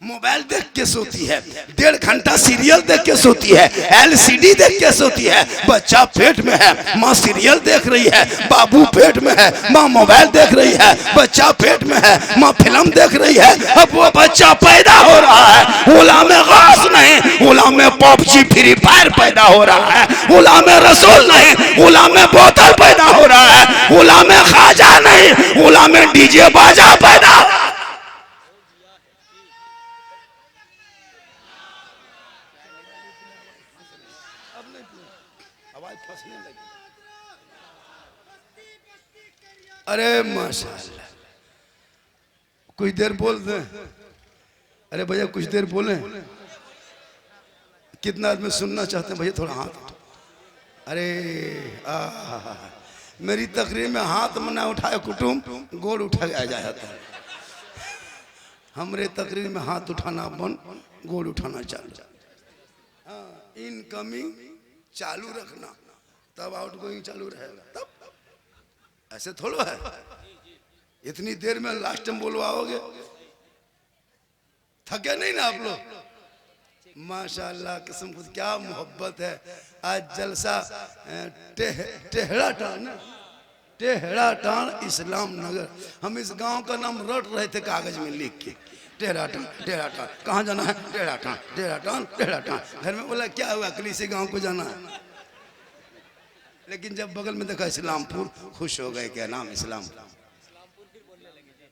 मोबाइल देख के सोती है, 1.5 घंटा सीरियल देख के सोती है, LCD देख के सोती है। बच्चा पेट में है, माँ सीरियल देख रही है। बाबू पेट में है, माँ मोबाइल देख रही है। बच्चा पेट में है, माँ फिल्म देख रही है। अब वो बच्चा पैदा हो रहा है, गुलाम गास नहीं, गुलाम पबजी फ्री फायर पैदा हो रहा है। गुलाम रसूल नहीं, गुलाम बोतल पैदा हो रहा है। गुलाम खाजा नहीं, गुलाम डीजे बाजा पैदा। अरे माशाल्लाह, कुछ देर बोल दे। अरे भैया कुछ देर बोले, कितना आदमी सुनना चाहते हैं भैया? थोड़ा हाथ उठाओ। अरे मेरी तकरीर में हाथ में ना उठाए कुटुम, गोड़ उठा जाता है। हमरे तकरीर में हाथ उठाना बंद, गोड़ उठाना चालू। इनकमिंग चालू रखना, तब आउटगोइंग चालू रहेगा। तब ऐसे थोड़ा है, इतनी देर में लास्ट में बोलवाओगे, थके नहीं ना आप लोग? माशाल्लाह किस्म खुद, क्या मोहब्बत है। आज जलसा टेहड़ा टाण, टेहड़ा टाण इस्लाम नगर। हम इस गांव का नाम रट रहे थे कागज में लिख के, टेढ़ा टाण टेढ़ा टाण। कहाँ जाना है? टेढ़ा टाण टेढ़ा टाण टेढ़ा टाण। घर में बोला क्या हुआ, कल इसी गांव को जाना है। लेकिन जब बगल में देखा इस्लामपुर, खुश हो गए। क्या नाम? इस्लाम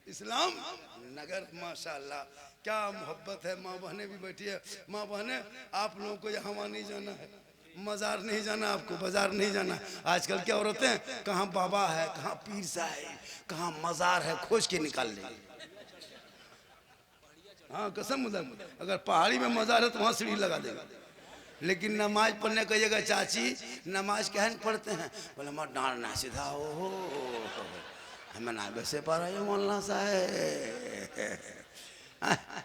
इस्लाम नगर। माशाल्लाह क्या मोहब्बत है। माँ बहने भी बैठी है। माँ बहने आप लोगों को यहाँ वहाँ नहीं जाना है, मजार नहीं जाना, आपको बाजार नहीं जाना। आजकल क्या औरतें हैं, कहाँ बाबा है, कहाँ पीर साहब है, कहाँ मजार है, खोज के निकाल लेंगे। हाँ कसम उधर, अगर पहाड़ी में मजार है तो वहाँ सीढ़ी लगा देगा। लेकिन नमाज पढ़ने कहिएगा चाची नमाज कहन पढ़ते हैं, बोले मैं डांटना सीधा हो हमें ना वैसे पा रहा मौलाना साहब।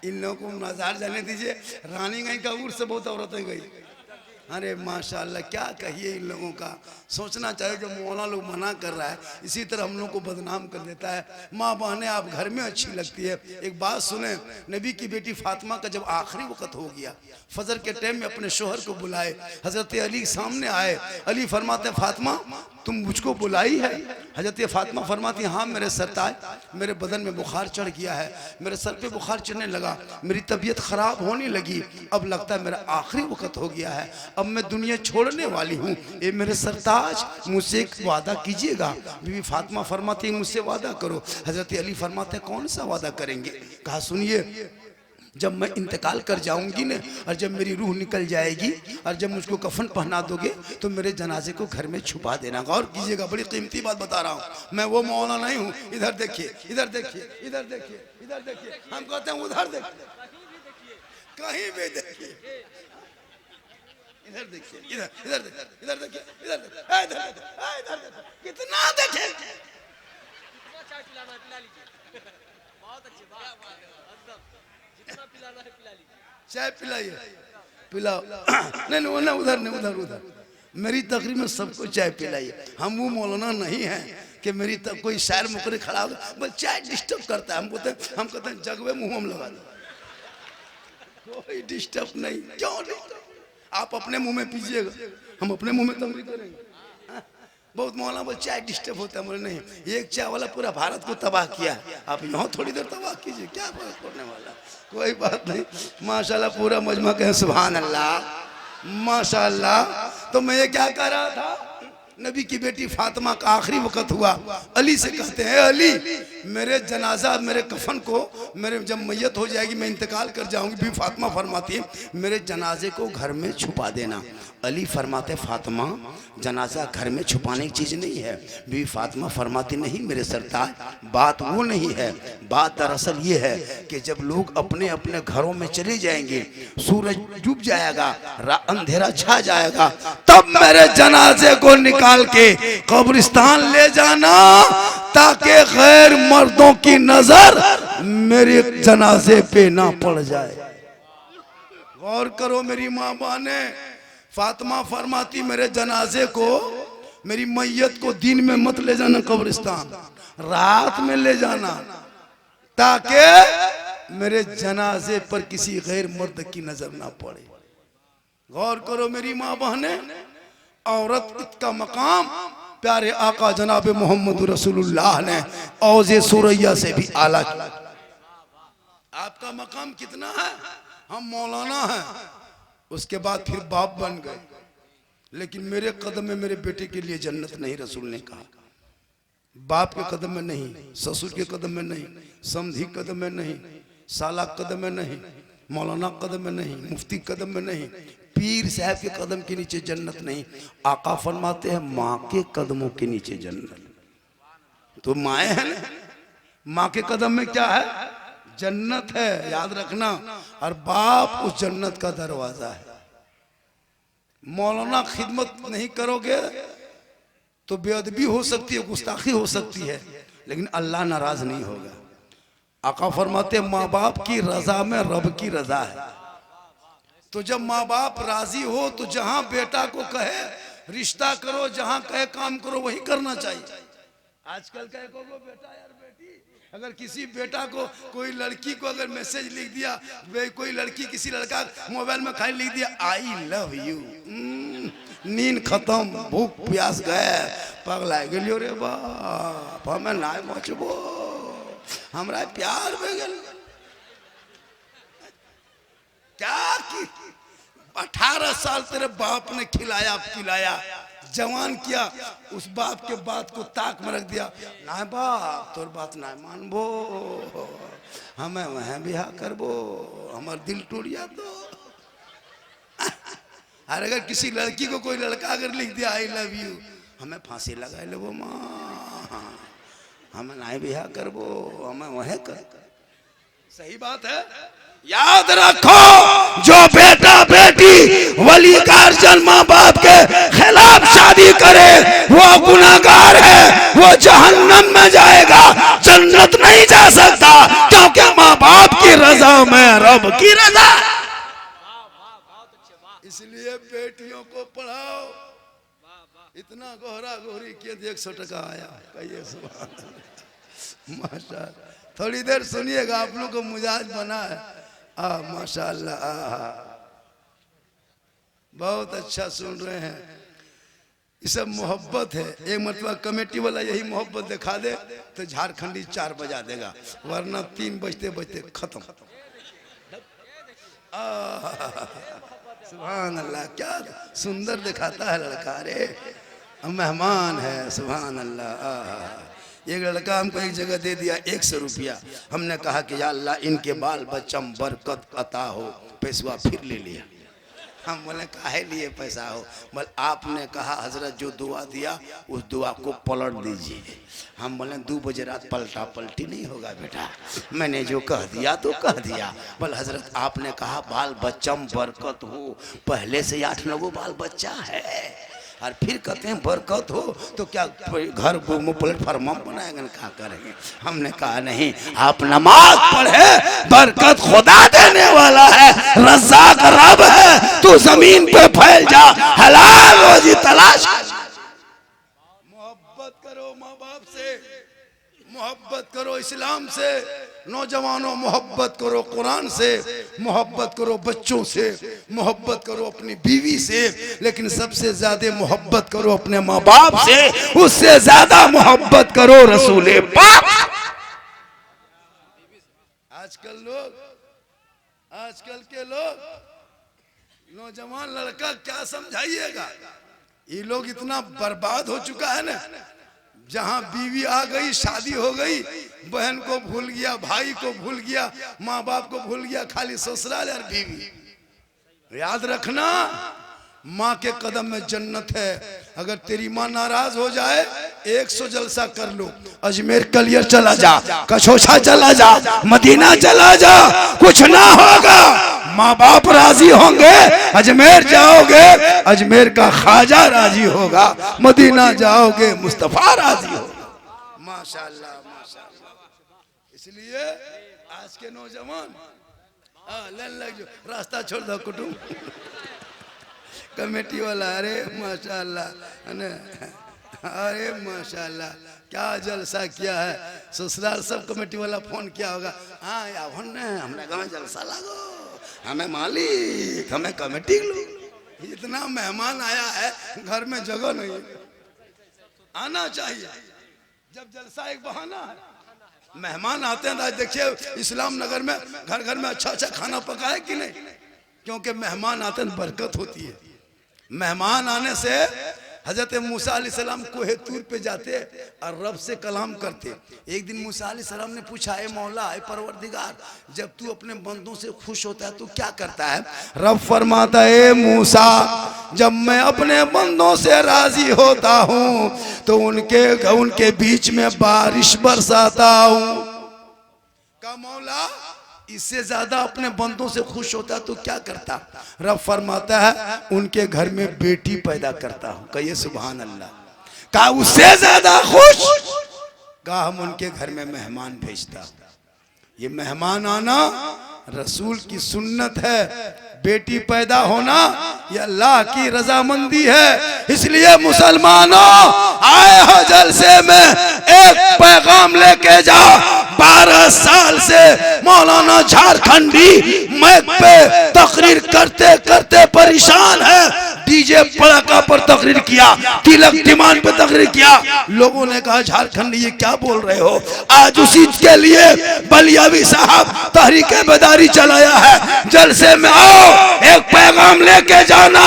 इन लोगों को मजार जाने दीजिए। रानीगंज का उर्स से बहुत औरतें गई। अरे माशाल्लाह क्या कहिए इन लोगों का। सोचना चाहिए जो मौलाना लोग मना कर रहा है, इसी तरह हम लोग को बदनाम कर देता है। माँ बहनें आप घर में अच्छी लगती है। एक बात सुने, नबी की बेटी फातिमा का जब आखिरी वक्त हो गया, फजर के टाइम में अपने शोहर को बुलाए, हजरत अली सामने आए। अली फरमाते फातिमा तुम मुझको बुलाई है? हजरत फातिमा फरमाती हाँ मेरे सरताज, मेरे बदन में बुखार चढ़ गया है, मेरे सर पे बुखार चढ़ने लगा, मेरी तबीयत खराब होने लगी, अब लगता है मेरा आखिरी वक्त हो गया है, अब मैं दुनिया छोड़ने वाली हूँ। ये मेरे सरताज मुझसे एक वादा कीजिएगा। बीवी फातिमा फरमाती मुझसे वादा करो। हजरत अली फरमाते कौन सा वादा करेंगे? कहा सुनिए, जब मैं इंतकाल कर जाऊंगी ना, और जब मेरी रूह निकल जाएगी, और जब मुझको कफन पहना दोगे तो मेरे जनाजे को घर में छुपा देना। गौर कीजिएगा, बड़ी कीमती बात बता रहा हूँ मैं, वो मौलाना नहीं हूँ। इधर देखिए, इधर देखिए, इधर देखिए, इधर देखिए। हम कहते हैं उधर देखिए, कहीं भी देखिए, इधर देखिए, इधर इधर देखिए, इधर देखिए, इधर देखिए, कितना देखें। पिलाना है पिला लीजिए। बहुत अच्छी बात है, एकदम जितना पिलाना है पिला लीजिए। चाय पिलाइए, पिलाओ। नहीं नहीं, ना उधर नहीं, उधर उधर। मेरी तकरीर में सबको चाय पिलाइए। हम वो मौलाना नहीं है कि मेरी तक कोई शायर मुकरे खड़ा होगा बस चाय डिस्टर्ब करता है। हम कहते हैं जगवे मुंह हम लगा दो, कोई डिस्टर्ब नहीं। क्यों डिस्टर्ब? आप अपने मुंह में पीजिएगा, हम अपने मुंह में तकरीर करेंगे। बहुत मौलाना बोल चाय डिस्टर्ब होता है। बोले नहीं, एक चाय वाला पूरा भारत को तबाह किया, आप यहाँ थोड़ी देर तबाह कीजिए, क्या फर्क पड़ने वाला। कोई बात नहीं, माशाल्लाह पूरा मजमा कहे सुभान अल्लाह माशाल्लाह। तो मैं ये क्या कह रहा था, नबी की बेटी फातिमा का आखिरी वक्त हुआ। अली से कहते हैं अली मेरे जनाजा मेरे कफन को मेरे जब मैयत हो जाएगी मैं इंतकाल कर जाऊंगी, बीवी फातिमा फरमाती है मेरे जनाजे को घर में छुपा देना। अली फरमाते फातिमा जनाजा घर में छुपाने की चीज़ नहीं है। बीवी फातिमा फरमाती नहीं मेरे सरताज, बात वो नहीं है, बात दरअसल ये है कि जब लोग अपने अपने घरों में चले जाएंगे, सूरज डूब जाएगा, अंधेरा छा जाएगा, तब मेरे जनाजे को निकाल के कब्रिस्तान ले जाना ताकि गैर मर्दों की नजर मेरे जनाजे पे ना पड़ जाए। गौर करो, मेरी माँ बहने फातिमा फरमाती मेरे जनाजे को, मेरी मैयत को दिन में मत ले जाना कब्रिस्तान, रात में ले जाना ताकि मेरे जनाजे पर किसी गैर मर्द की नजर ना पड़े। गौर करो मेरी माँ बहने, औरत का मकाम प्यारे आका जनाब मोहम्मद रसूलुल्लाह ने औज़े सुरैया से भी आला किया। आपका मकाम कितना है? हम मौलाना हैं, उसके बाद फिर बाप बन गए, लेकिन मेरे कदम में मेरे बेटे के लिए जन्नत नहीं। रसूल ने कहा बाप के कदम में नहीं, ससुर के कदम में नहीं, समधी कदम में नहीं, साला कदम में नहीं, मौलाना कदम में नहीं, मुफ्ती कदम में नहीं, पीर साहब के कदम के नीचे जन्नत नहीं। आका फरमाते हैं माँ के कदमों के नीचे जन्नत। तो माए हैं ना, माँ के कदम में क्या है? जन्नत है, याद रखना। और बाप उस जन्नत का दरवाजा है। मौलाना खिदमत नहीं करोगे तो बेअदबी हो सकती है, गुस्ताखी हो सकती है, लेकिन अल्लाह नाराज नहीं होगा। आका फरमाते माँ बाप की रजा में रब की रजा है। तो जब माँ बाप राजी हो तो जहां बेटा को कहे रिश्ता करो, जहां कहे काम करो, वही करना चाहिए। आजकल कहे को बेटा यार बेटी, अगर किसी बेटा को कोई लड़की को अगर मैसेज लिख दिया, कोई लड़की किसी लड़का मोबाइल में खाली लिख दिया आई लव यू, नींद खत्म, भूख प्यास गए, पगला गेलियो रे बाप, हमें ना पहुंचबो, हमरा प्यार में गल क्या की 18 साल तेरे बाप ने खिलाया पिलाया जवान किया, उस बाप के बात को ताक में रख दिया। ना बाप तोर बात ना मानबो, हमें वह बिहार करबो, हमार दिल टूट जा। तो अरे अगर किसी लड़की को कोई लड़का अगर लिख दिया आई लव यू, हमें फांसी लगा लेबो माँ, हमें ना बिहार करबो, हमें वह कर। सही बात है। याद रखो जो बेटा बेटी वली गार्जियन माँ बाप के खिलाफ शादी करे वो गुनाहगार है, वो जहन्नम में जाएगा, जन्नत नहीं जा सकता, क्योंकि माँ बाप की रजा में रब की रजा। इसलिए बेटियों को पढ़ाओ। इतना गोहरा गोहरी किए 100 टका आया, कहिए सुभान अल्लाह। माशाअल्लाह, थोड़ी देर सुनिएगा, आप लोग को मिजाज बना है। माशाअल्लाह, बहुत अच्छा सुन रहे हैं। ये सब मोहब्बत है। एक मतलब कमेटी वाला यही मोहब्बत दिखा दे तो झारखंडी 4 बजा देगा, वरना 3 बजते बजते खत्म। सुभान अल्लाह, क्या सुंदर दिखाता है लड़का, रे मेहमान है। सुभान अल्लाह। एक लड़का हमको एक जगह दे दिया 100 रुपया, हमने कहा कि या अल्लाह इनके बाल बच्चा में बरकत अता हो, पैसा फिर ले लिया। हम बोले काहे लिए पैसा हो? बोले आपने कहा हजरत जो दुआ दिया उस दुआ को पलट दीजिए। हम बोले 2 बजे रात पलटा पलटी नहीं होगा बेटा, मैंने जो कह दिया तो कह दिया। बोले हजरत आपने कहा बाल बच्चा में बरकत हो, पहले से 8-9 बाल बच्चा है, और फिर कहते हैं बरकत हो तो क्या घर प्लेटफार्म बनाएंगे, क्या करेंगे? हमने कहा नहीं, आप नमाज पढ़े, बरकत खुदा देने वाला है, रज़्ज़ाक़ रब है, तू जमीन पे फैल जा, हलाल रोजी तलाश। मोहब्बत करो माँ बाप से, मोहब्बत करो इस्लाम से, नौजवानों मोहब्बत करो कुरान से, मोहब्बत करो बच्चों से, मोहब्बत करो अपनी बीवी से, लेकिन सबसे ज्यादा मोहब्बत करो अपने माँ बाप से, उससे ज्यादा मोहब्बत करो रसूल पाक। आजकल के लोग नौजवान लड़का क्या समझाइएगा, ये लोग इतना बर्बाद हो चुका है ना, जहां बीवी आ गई, शादी हो गई, बहन को भूल गया, भाई को भूल गया, माँ बाप को भूल गया, खाली ससुराल और बीवी। याद रखना, माँ के कदम में जन्नत है। अगर तेरी माँ नाराज हो जाए, 100 जलसा कर लो, अजमेर कलियर चला जा, कछोछा चला जा, मदीना चला जा, कुछ ना होगा, माँ बाप राजी होंगे। अजमेर जाओगे, अजमेर का ख्वाजा राजी होगा, मदीना जाओगे, मुस्तफा राजी होगा। माशाअल्लाह माशाअल्लाह। इसलिए आज के नौजवान रास्ता छोड़ दो कुटुंब कमेटी वाला, अरे माशाअल्लाह, अरे माशाअल्लाह क्या जलसा किया है, ससुराल सब कमेटी वाला फोन किया होगा, हाँ या हमने गाँव जलसा लागो, हमें मालिक, हमें कमेटी लोग, इतना मेहमान आया है, घर में जगह नहीं, आना चाहिए। जब जलसा एक बहाना है, मेहमान आते हैं। देखिए इस्लाम नगर में घर घर में अच्छा अच्छा खाना पका है कि नहीं, क्योंकि मेहमान आते हैं, बरकत होती है। मेहमान आने से हजरत मूसा अलैहिस्सलाम कोहे तूर पे जाते और रब से कलाम करते। एक दिन मूसा अलैहिस्सलाम ने पूछा, ए मौला, ए परवरदिगार, जब तू अपने बंदों से खुश होता है तो क्या करता है? रब फरमाता है, ए मूसा, जब मैं अपने बंदों से राजी होता हूँ तो उनके बीच में बारिश बरसाता हूँ। का मौला इससे ज्यादा अपने बंदों से खुश होता तो क्या करता? रब फरमाता है, उनके घर में बेटी पैदा करता हूं। कहिए सुभान अल्लाह। कहा उससे ज्यादा खुश, कहा हम उनके घर में मेहमान भेजता हूं। ये मेहमान आना रसूल की सुन्नत है, बेटी पैदा होना ये अल्लाह की रजामंदी है। इसलिए मुसलमानों, आए हो जलसे में, एक पैगाम लेके जाओ। 12 साल से मौलाना झारखंडी मैक पे तकरीर करते करते परेशान है। डीजे पड़ाका पर तकरीर किया, तिलक तिमान पे तकरीर किया, लोगों ने कहा झारखंडी ये क्या बोल रहे हो? आज उसी के लिए बलियावी साहब तहरीके बेदारी चलाया है। जलसे में आओ, एक पैगाम लेके जाना,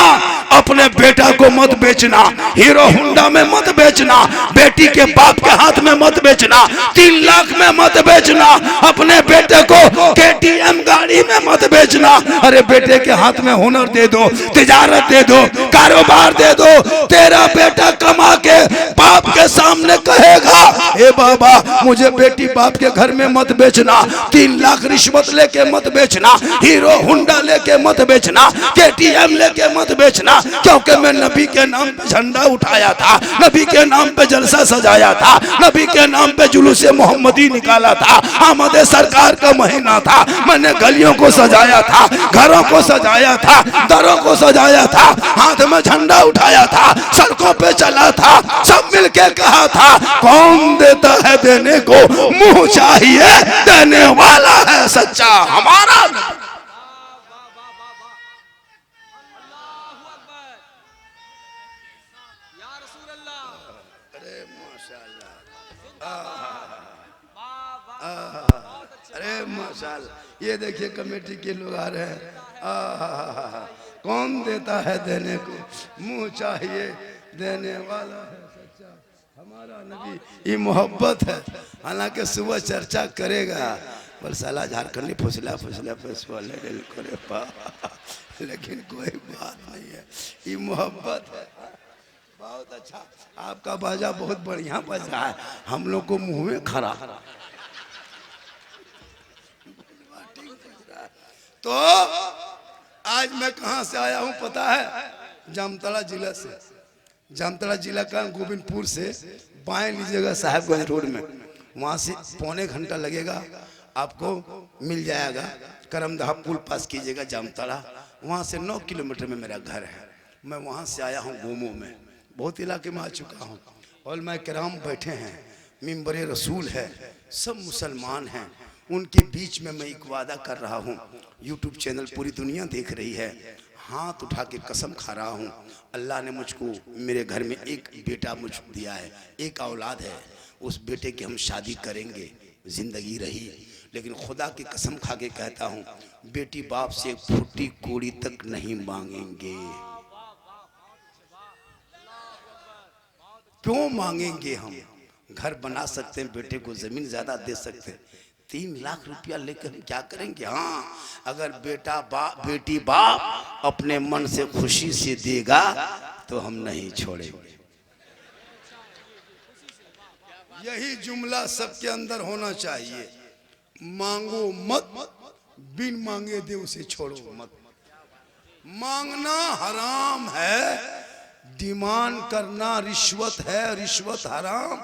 अपने बेटा को मत बेचना, हीरो होंडा में मत बेचना, बेटी के बाप के हाथ में मत बेचना, 3 लाख में मत बेचना, अपने बेटे को KTM गाड़ी में मत बेचना। अरे बेटे के हाथ में हुनर दे दो, तिजारत दे दो, कारोबार दे दो। तेरा बेटा कमा के बाप के सामने कहेगा, ए बाबा मुझे बेटी बाप के घर में मत बेचना, 3 लाख रिश्वत लेके मत बेचना, हीरो होंडा लेके मत बेचना, KTM लेके मत बेचना, क्योंकि मैं नबी के नाम पे झंडा उठाया था, नबी के नाम पे जलसा सजाया था, नबी के नाम पे जुलूस मोहम्मदी निकाला था। आमद सरकार का महीना था, मैंने गलियों को सजाया था, घरों को सजाया था, दरों को सजाया था, हाथ में झंडा उठाया था, सड़कों पे चला था, सब मिलके कहा था, कौन देता है देने को, मुंह चाहिए देने वाला है सच्चा हमारा। अरे माशाअल्लाह, ये देखिए कमेटी के लोग आ रहे हैं। कौन देता है देने को, मुंह चाहिए देने वाला है सच्चा हमारा नबी। ये मोहब्बत है। हालांकि सुबह चर्चा करेगा, पर साला झारखंडी फुसला फुसला फुसला, लेकिन कोई बात नहीं है, ये मोहब्बत है। बहुत अच्छा, आपका बाजा बहुत बढ़िया बज रहा है, हम लोग को मुंह में खरा। तो आज मैं कहां से आया हूं पता है? जामताड़ा जिला से। जामताड़ा जिला का गोविंदपुर से बाएं लीजिएगा साहेबगंज रोड में, वहाँ से पौने घंटा लगेगा, आपको मिल जाएगा। करमदहा पुल पास कीजिएगा जामताड़ा, वहाँ से 9 किलोमीटर में मेरा घर है। मैं वहाँ से आया हूँ गोमो में, बहुत इलाके में आ चुका हूँ। और मैं कराम बैठे हैं, मिंबरे रसूल है, सब मुसलमान हैं, उनके बीच में मैं एक वादा कर रहा हूँ। यूट्यूब चैनल पूरी दुनिया देख रही है, हाथ उठा के कसम खा रहा हूँ, अल्लाह ने मुझको मेरे घर में एक बेटा मुझको दिया है, एक औलाद है, उस बेटे की हम शादी करेंगे, जिंदगी रही। लेकिन खुदा की कसम खा के कहता हूँ, बेटी बाप से फूटी कोड़ी तक नहीं मांगेंगे। क्यों मांगेंगे? हम घर बना सकते हैं, बेटे को जमीन ज्यादा दे सकते हैं, 3 लाख रुपया लेकर हम क्या करेंगे? हाँ, अगर बेटी बाप अपने मन से खुशी से देगा तो हम नहीं छोड़ेंगे। यही जुमला सबके अंदर होना चाहिए, मांगो मत, बिन मांगे दे उसे छोड़ो मत। मांगना हराम है, डिमांड करना रिश्वत है, रिश्वत हराम।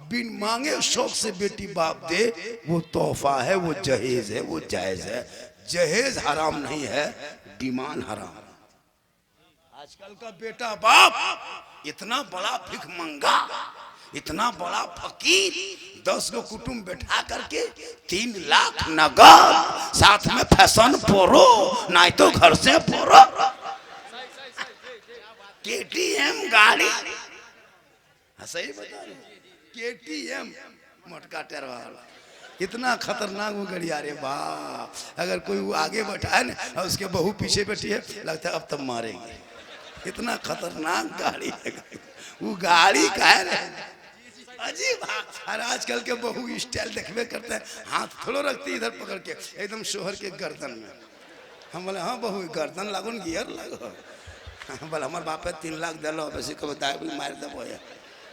बिन मांगे शौक से बेटी बाप दे, वो तोहफा है, वो जहेज है, वो जायज है। जहेज हराम नहीं है, डिमांड हराम। आजकल का बेटा बाप इतना बड़ा भिख मंगा, इतना बड़ा फकीर, 10 को कुटुंब बैठा करके 3 लाख नगद, साथ में फैशन पोरो, नहीं तो घर से पोरो, KTM गाड़ी, सही बता रहे, KTM मोटका टेर वाला, इतना खतरनाक वो गाड़ी। अरे वाह, अगर कोई वो आगे बैठा है ना और उसके बहू पीछे बैठी है, लगता है अब तब मारेंगे, इतना खतरनाक गाड़ी है। वो गाड़ी का है अजीब। और आजकल के बहू स्टाइल देखबे करते हैं, हाथ थोड़ो रखती इधर पकड़ के एकदम शोहर के गर्दन में। हम बोले हाँ बहू गर्दन लागो न गियर लागो, बोले हमारे बाप 3 लाख दिलो, वैसे को बताया मार दबो।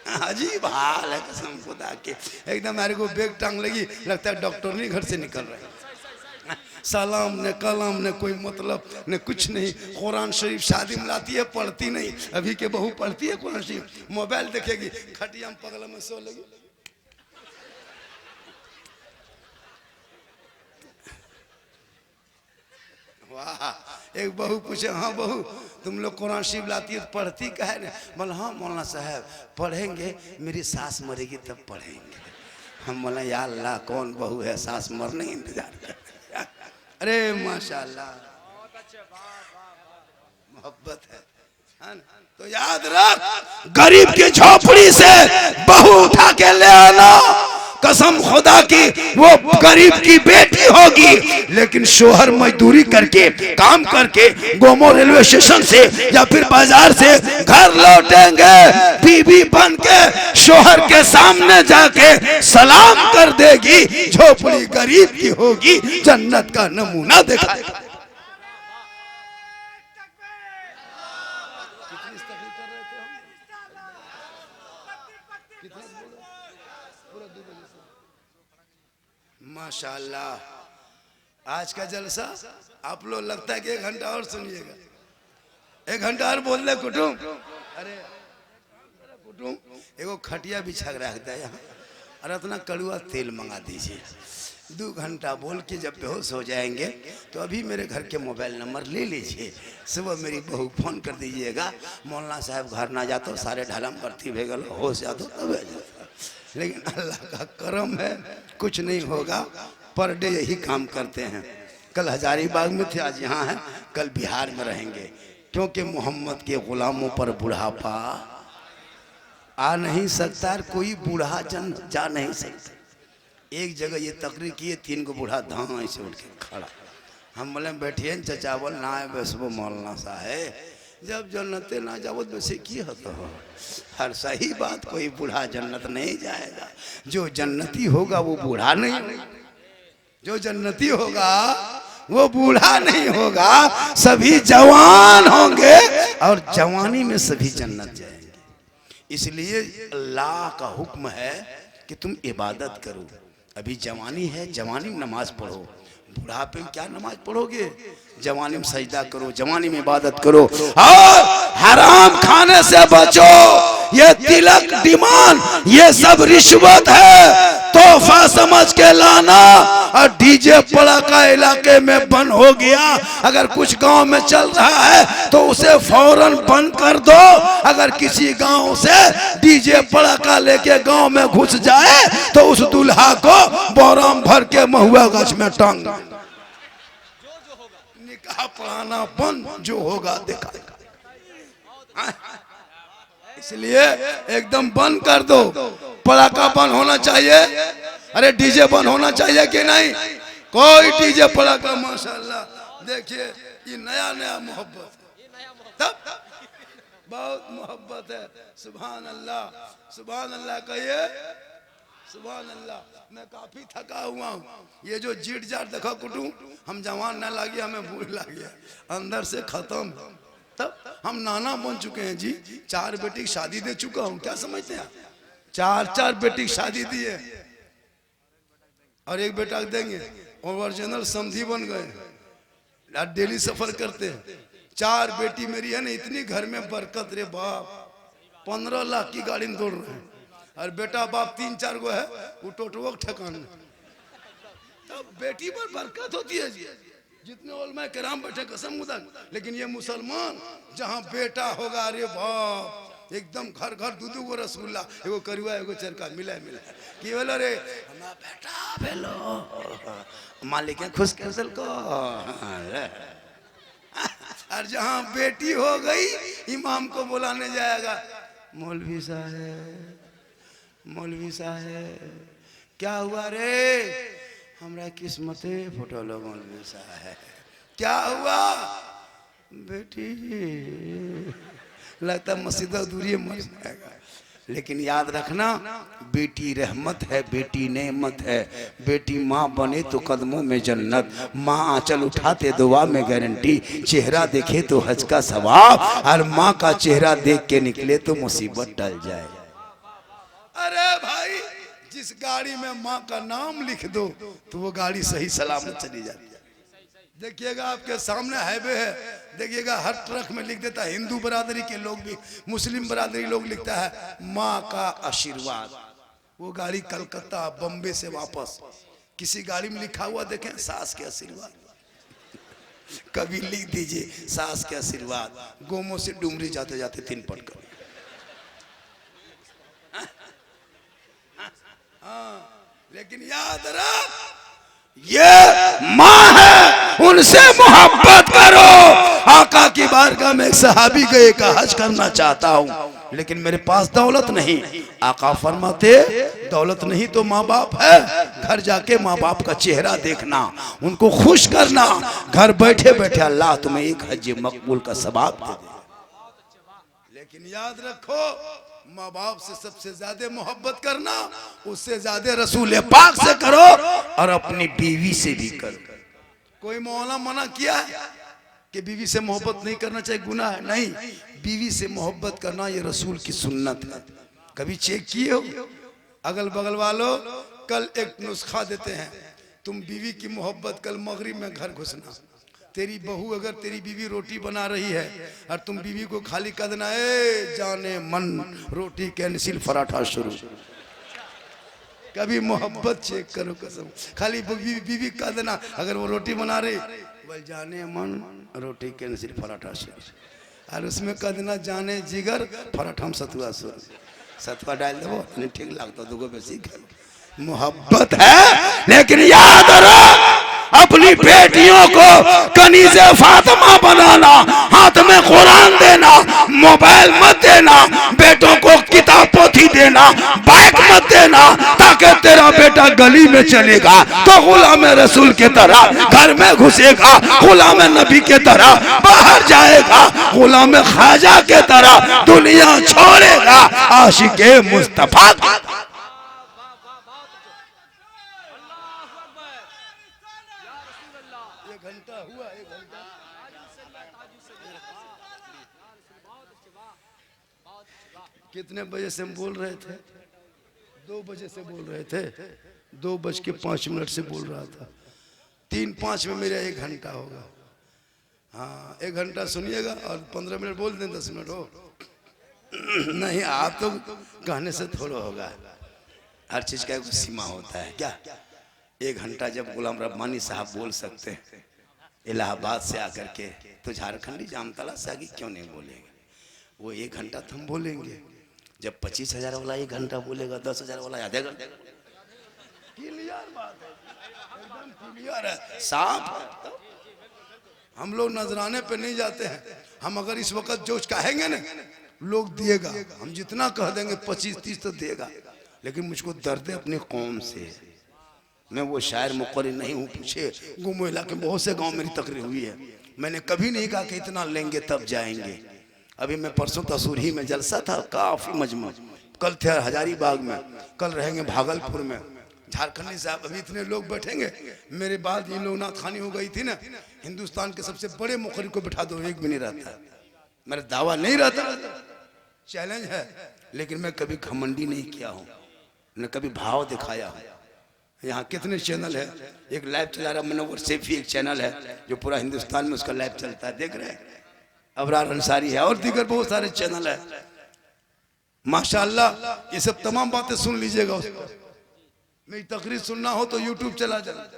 अजीब हाल है कसम खुदा के, एकदम मेरे को बैग टांग लगी, लगता है डॉक्टर नहीं घर से निकल रहे। सलाम ने कलाम ने कोई मतलब ने कुछ नहीं। कुरान शरीफ शादी में लाती है, पढ़ती नहीं। अभी के बहू पढ़ती है कुरान शरीफ, मोबाइल देखेगी, खटिया में पगला में सो लगी। वाह, एक बहू पूछे हाँ बहू तुम लोग कुरान शरीफ लाती है तो पढ़ती का है ना? बोला हाँ मौलाना साहब पढ़ेंगे, मेरी सास मरेगी तब पढ़ेंगे। हम बोला या अल्लाह कौन बहू है सास मरने इंतजार कर। अरे माशाल्लाह मोहब्बत है ना? तो याद रख, गरीब की झोपड़ी से बहू उठा के ले आना, कसम खुदा की वो गरीब की बेटी होगी, लेकिन शोहर मजदूरी करके काम करके गोमो रेलवे स्टेशन से या फिर बाजार से घर लौटेंगे, बीबी बन के शोहर के सामने जाके सलाम कर देगी, झोपड़ी गरीब की होगी, जन्नत का नमूना दिखाएगा। माशाल्लाह आज का जलसा आप लोग लगता है कि 1 घंटा और सुनिएगा, 1 घंटा और बोल ले कुटुम। अरे कुटुम एगो खटिया बिछा रख दे यहाँ, और इतना कड़ुआ तेल मंगा दीजिए। 2 घंटा बोल के जब बेहोश हो जाएंगे तो अभी मेरे घर के मोबाइल नंबर ले लीजिए, सुबह मेरी बहू फोन कर दीजिएगा, मौलाना साहब घर ना जातो सारे ढलम करती भेगल होश जातो तब आ जाता। लेकिन अल्लाह का करम है, कुछ नहीं होगा, पर डे यही काम करते हैं। कल हजारीबाग में थे, आज यहाँ हैं, कल बिहार में रहेंगे, क्योंकि मोहम्मद के गुलामों पर बुढ़ापा आ नहीं सकता, कोई बूढ़ा जन जा नहीं सकता। एक जगह ये तकरीर किए, 3 को बूढ़ा धाम ऐसे उठ के खड़ा, हम बोले बैठिए चचा, बोल ना है बेसबो मौलाना साहब, जब जन्नते ना जाओ वैसे की होता हो। हर सही बात, कोई बूढ़ा जन्नत नहीं जाएगा, जो जन्नती होगा वो बूढ़ा नहीं, जो जन्नती होगा वो बूढ़ा नहीं होगा, सभी जवान होंगे और जवानी में सभी जन्नत जाएंगे। इसलिए अल्लाह का हुक्म है कि तुम इबादत करो, अभी जवानी है, जवानी में नमाज पढ़ो, बुढ़ापे में क्या नमाज पढ़ोगे? जवानी में सजदा करो, जवानी में इबादत करो और हराम खाने से बचो। ये तिलक डिमांड ये सब रिश्वत है, तोहफा समझ के लाना। और डीजे पड़ाका इलाके में बंद हो गया, अगर कुछ गांव में चल रहा है तो उसे फौरन बंद कर दो। अगर किसी गांव से डीजे पड़ाका लेके गांव में घुस जाए तो उस दूल्हा को बोराम भर के महुआ गाछ में टांग। निकाह पढ़ाना बंद, जो होगा देखा। इसलिए एकदम बंद कर दो। पड़ाका बंद होना चाहिए। अरे डीजे बंद होना चाहिए कि नहीं? कोई डीजे पड़ाका, माशाल्लाह देखिए ये नया नया मोहब्बत, तब बहुत मोहब्बत है। सुभान अल्लाह, सुभान अल्लाह कहिए, सुभान अल्लाह। मैं काफी थका हुआ हूँ। ये जो जीट जाट देखो कुटुम, हम जवान ना लगे, हमें भूल लगी अंदर से खत्म। तब हम नाना बन चुके हैं जी। 4 बेटी की शादी दे चुका हूँ, क्या समझते हैं? 4 बेटी की शादी दी है और एक बेटा देंगे। ओरिजिनल समधी बन गए, डेली सफर करते हैं। 4 बेटी मेरी है ना, इतनी घर में बरकत रे बाप। 15 लाख की गाड़ी में दौड़ रहे हैं और बेटा बाप 3-4 गो है, वो टोटो ठेकान। तब बेटी पर बरकत होती है जी। जितने उलमा किराम बैठे कसम खुदा, लेकिन ये मुसलमान जहाँ बेटा होगा, अरे बाप एकदम घर घर दूध गो रसगुल्ला, एगो करुआ एगो चरका मिला मिला कि बोलो रे हमारा बेटा भेलो मालिक खुश कैसल को। और जहाँ बेटी हो गई इमाम को बुलाने जाएगा, मौलवी साहब, मौलवी साहब क्या हुआ रे? हमरा किस्मते फोटो लो मौलवी साहब। क्या हुआ? बेटी लगता मस्जिद दूरी मर जाएगा। लेकिन याद रखना, बेटी रहमत है, बेटी नेमत है। बेटी माँ बने तो कदमों में जन्नत, माँ आंचल उठाते दुआ में गारंटी। चेहरा देखे तो हज का सवाब, और माँ का चेहरा देख के निकले तो मुसीबत टल जाए। अरे भाई, जिस गाड़ी में माँ का नाम लिख दो तो वो गाड़ी सही सलामत चली जाती है। देखिएगा आपके सामने हाईवे है, देखिएगा हर ट्रक में लिख देता है, हिंदू बरादरी के लोग भी, मुस्लिम बरादरी लोग लिखता है माँ का आशीर्वाद। वो गाड़ी कलकत्ता बम्बे से वापस, किसी गाड़ी में लिखा हुआ देखें सास के आशीर्वाद। कभी लिख दीजिए सास के आशीर्वाद। गोमो से डुमरी जाते जाते 3 पट कर। लेकिन याद रख, ये माँ है, उनसे मोहब्बत करो। आका की बारगाह में एक सहाबी गए, कहा हज करना चाहता हूँ लेकिन मेरे पास दौलत नहीं। आका फरमाते दौलत नहीं तो माँ बाप है, घर जाके माँ बाप का चेहरा देखना, उनको खुश करना। घर बैठे बैठे अल्लाह तुम्हें एक हज मकबूल का सवाब दे दे। लेकिन याद रखो, माँ बाप से सबसे ज्यादा मोहब्बत करना, उससे ज्यादा रसूल पाक से करो, और अपनी बीवी से भी करो। कोई मौला मना किया है कि बीवी से मोहब्बत नहीं करना चाहिए, गुनाह है? नहीं, बीवी से मोहब्बत करना ये रसूल की सुन्नत है। कभी चेक किए हो? अगल बगल वालों कल एक नुस्खा देते हैं, तुम बीवी की मोहब्बत कल मगरिब में घर घुसना। तेरी बहू अगर तेरी बीवी रोटी बना रही है और तुम बीवी को खाली कह देना, ए जाने मन रोटी कैंसिल पराठा शुरू। कभी मोहब्बत चेक करो, कसम खाली बीवी कह देना, अगर वो रोटी बना रही बोल जाने मन रोटी कैंसिल पराठा शुरू, और उसमें कह देना जाने जिगर पराठा में सतुआ शुरू। सतुआ डाल दो नहीं ठीक लगता, दुगो बेसी खाओ। मोहब्बत है, लेकिन याद रहो अपनी बेटियों को कनीज़े फातिमा बनाना, हाथ में कुरान देना, मोबाइल मत देना, बेटों को किताब पोथी देना, बाइक मत देना, ताकि तेरा बेटा गली में चलेगा तो गुलाम रसूल के तरह घर में घुसेगा, गुलाम नबी के तरह बाहर जाएगा, गुलाम ख्वाजा के तरह दुनिया छोड़ेगा, आशिके मुस्तफा। कितने बजे से हम बोल रहे थे? 2 बजे से बोल रहे थे, 2:05 से बोल रहा था। 3-5 में मेरा 1 घंटा होगा। हाँ 1 घंटा सुनिएगा और 15 मिनट बोल दें, 10 मिनट हो नहीं, आप तो कहने से थोड़ा होगा, हर चीज का एक सीमा होता है। क्या 1 घंटा जब गुलाम रब्बानी साहब बोल सकते हैं इलाहाबाद से आकर के, तो झारखंडी जामतला से आगे क्यों नहीं बोलेंगे? वो 1 घंटा तो हम बोलेंगे। जब 25,000 वाला 1 घंटा बोलेगा, 10,000 वाला आधे घंटे। क्लियर बात है, एकदम क्लियर है, साफ है। तो हम लोग नजराने पे नहीं जाते हैं। हम अगर इस वक्त जो कहेंगे ना लोग दिएगा, हम जितना कह देंगे 25-30 तो देगा, लेकिन मुझको दर्द है अपने कौम से। मैं वो शायर मुक़र्रिर नहीं हूँ, पूछे गुमो इलाके में बहुत से गांव मेरी तकरीर हुई है। मैंने कभी नहीं कहा कि इतना लेंगे तब जाएंगे। अभी मैं परसों तसूरी में जलसा था, काफ़ी मजमा, कल थे हजारीबाग में, कल रहेंगे भागलपुर में। झारखंडी साहब अभी इतने लोग बैठेंगे, मेरे बाद ये लोग नात खानी हो गई थी ना, हिंदुस्तान के सबसे बड़े मुक़र्रिर को बिठा दो, एक भी नहीं रहता। मेरा दावा नहीं रहता, चैलेंज है, लेकिन मैं कभी घमंडी नहीं किया हूँ, न कभी भाव दिखाया हूँ। यहाँ कितने चैनल है, एक लाइव चला रहा मनोवर सेफी, एक चैनल है जो पूरा हिंदुस्तान में उसका लाइव चलता है, देख रहे हैं। अबरार अंसारी है और दीगर बहुत सारे चैनल है। माशाअल्लाह ये सब तमाम बातें सुन लीजिएगा। उसको मेरी तकरीर सुनना हो तो यूट्यूब चला जाना।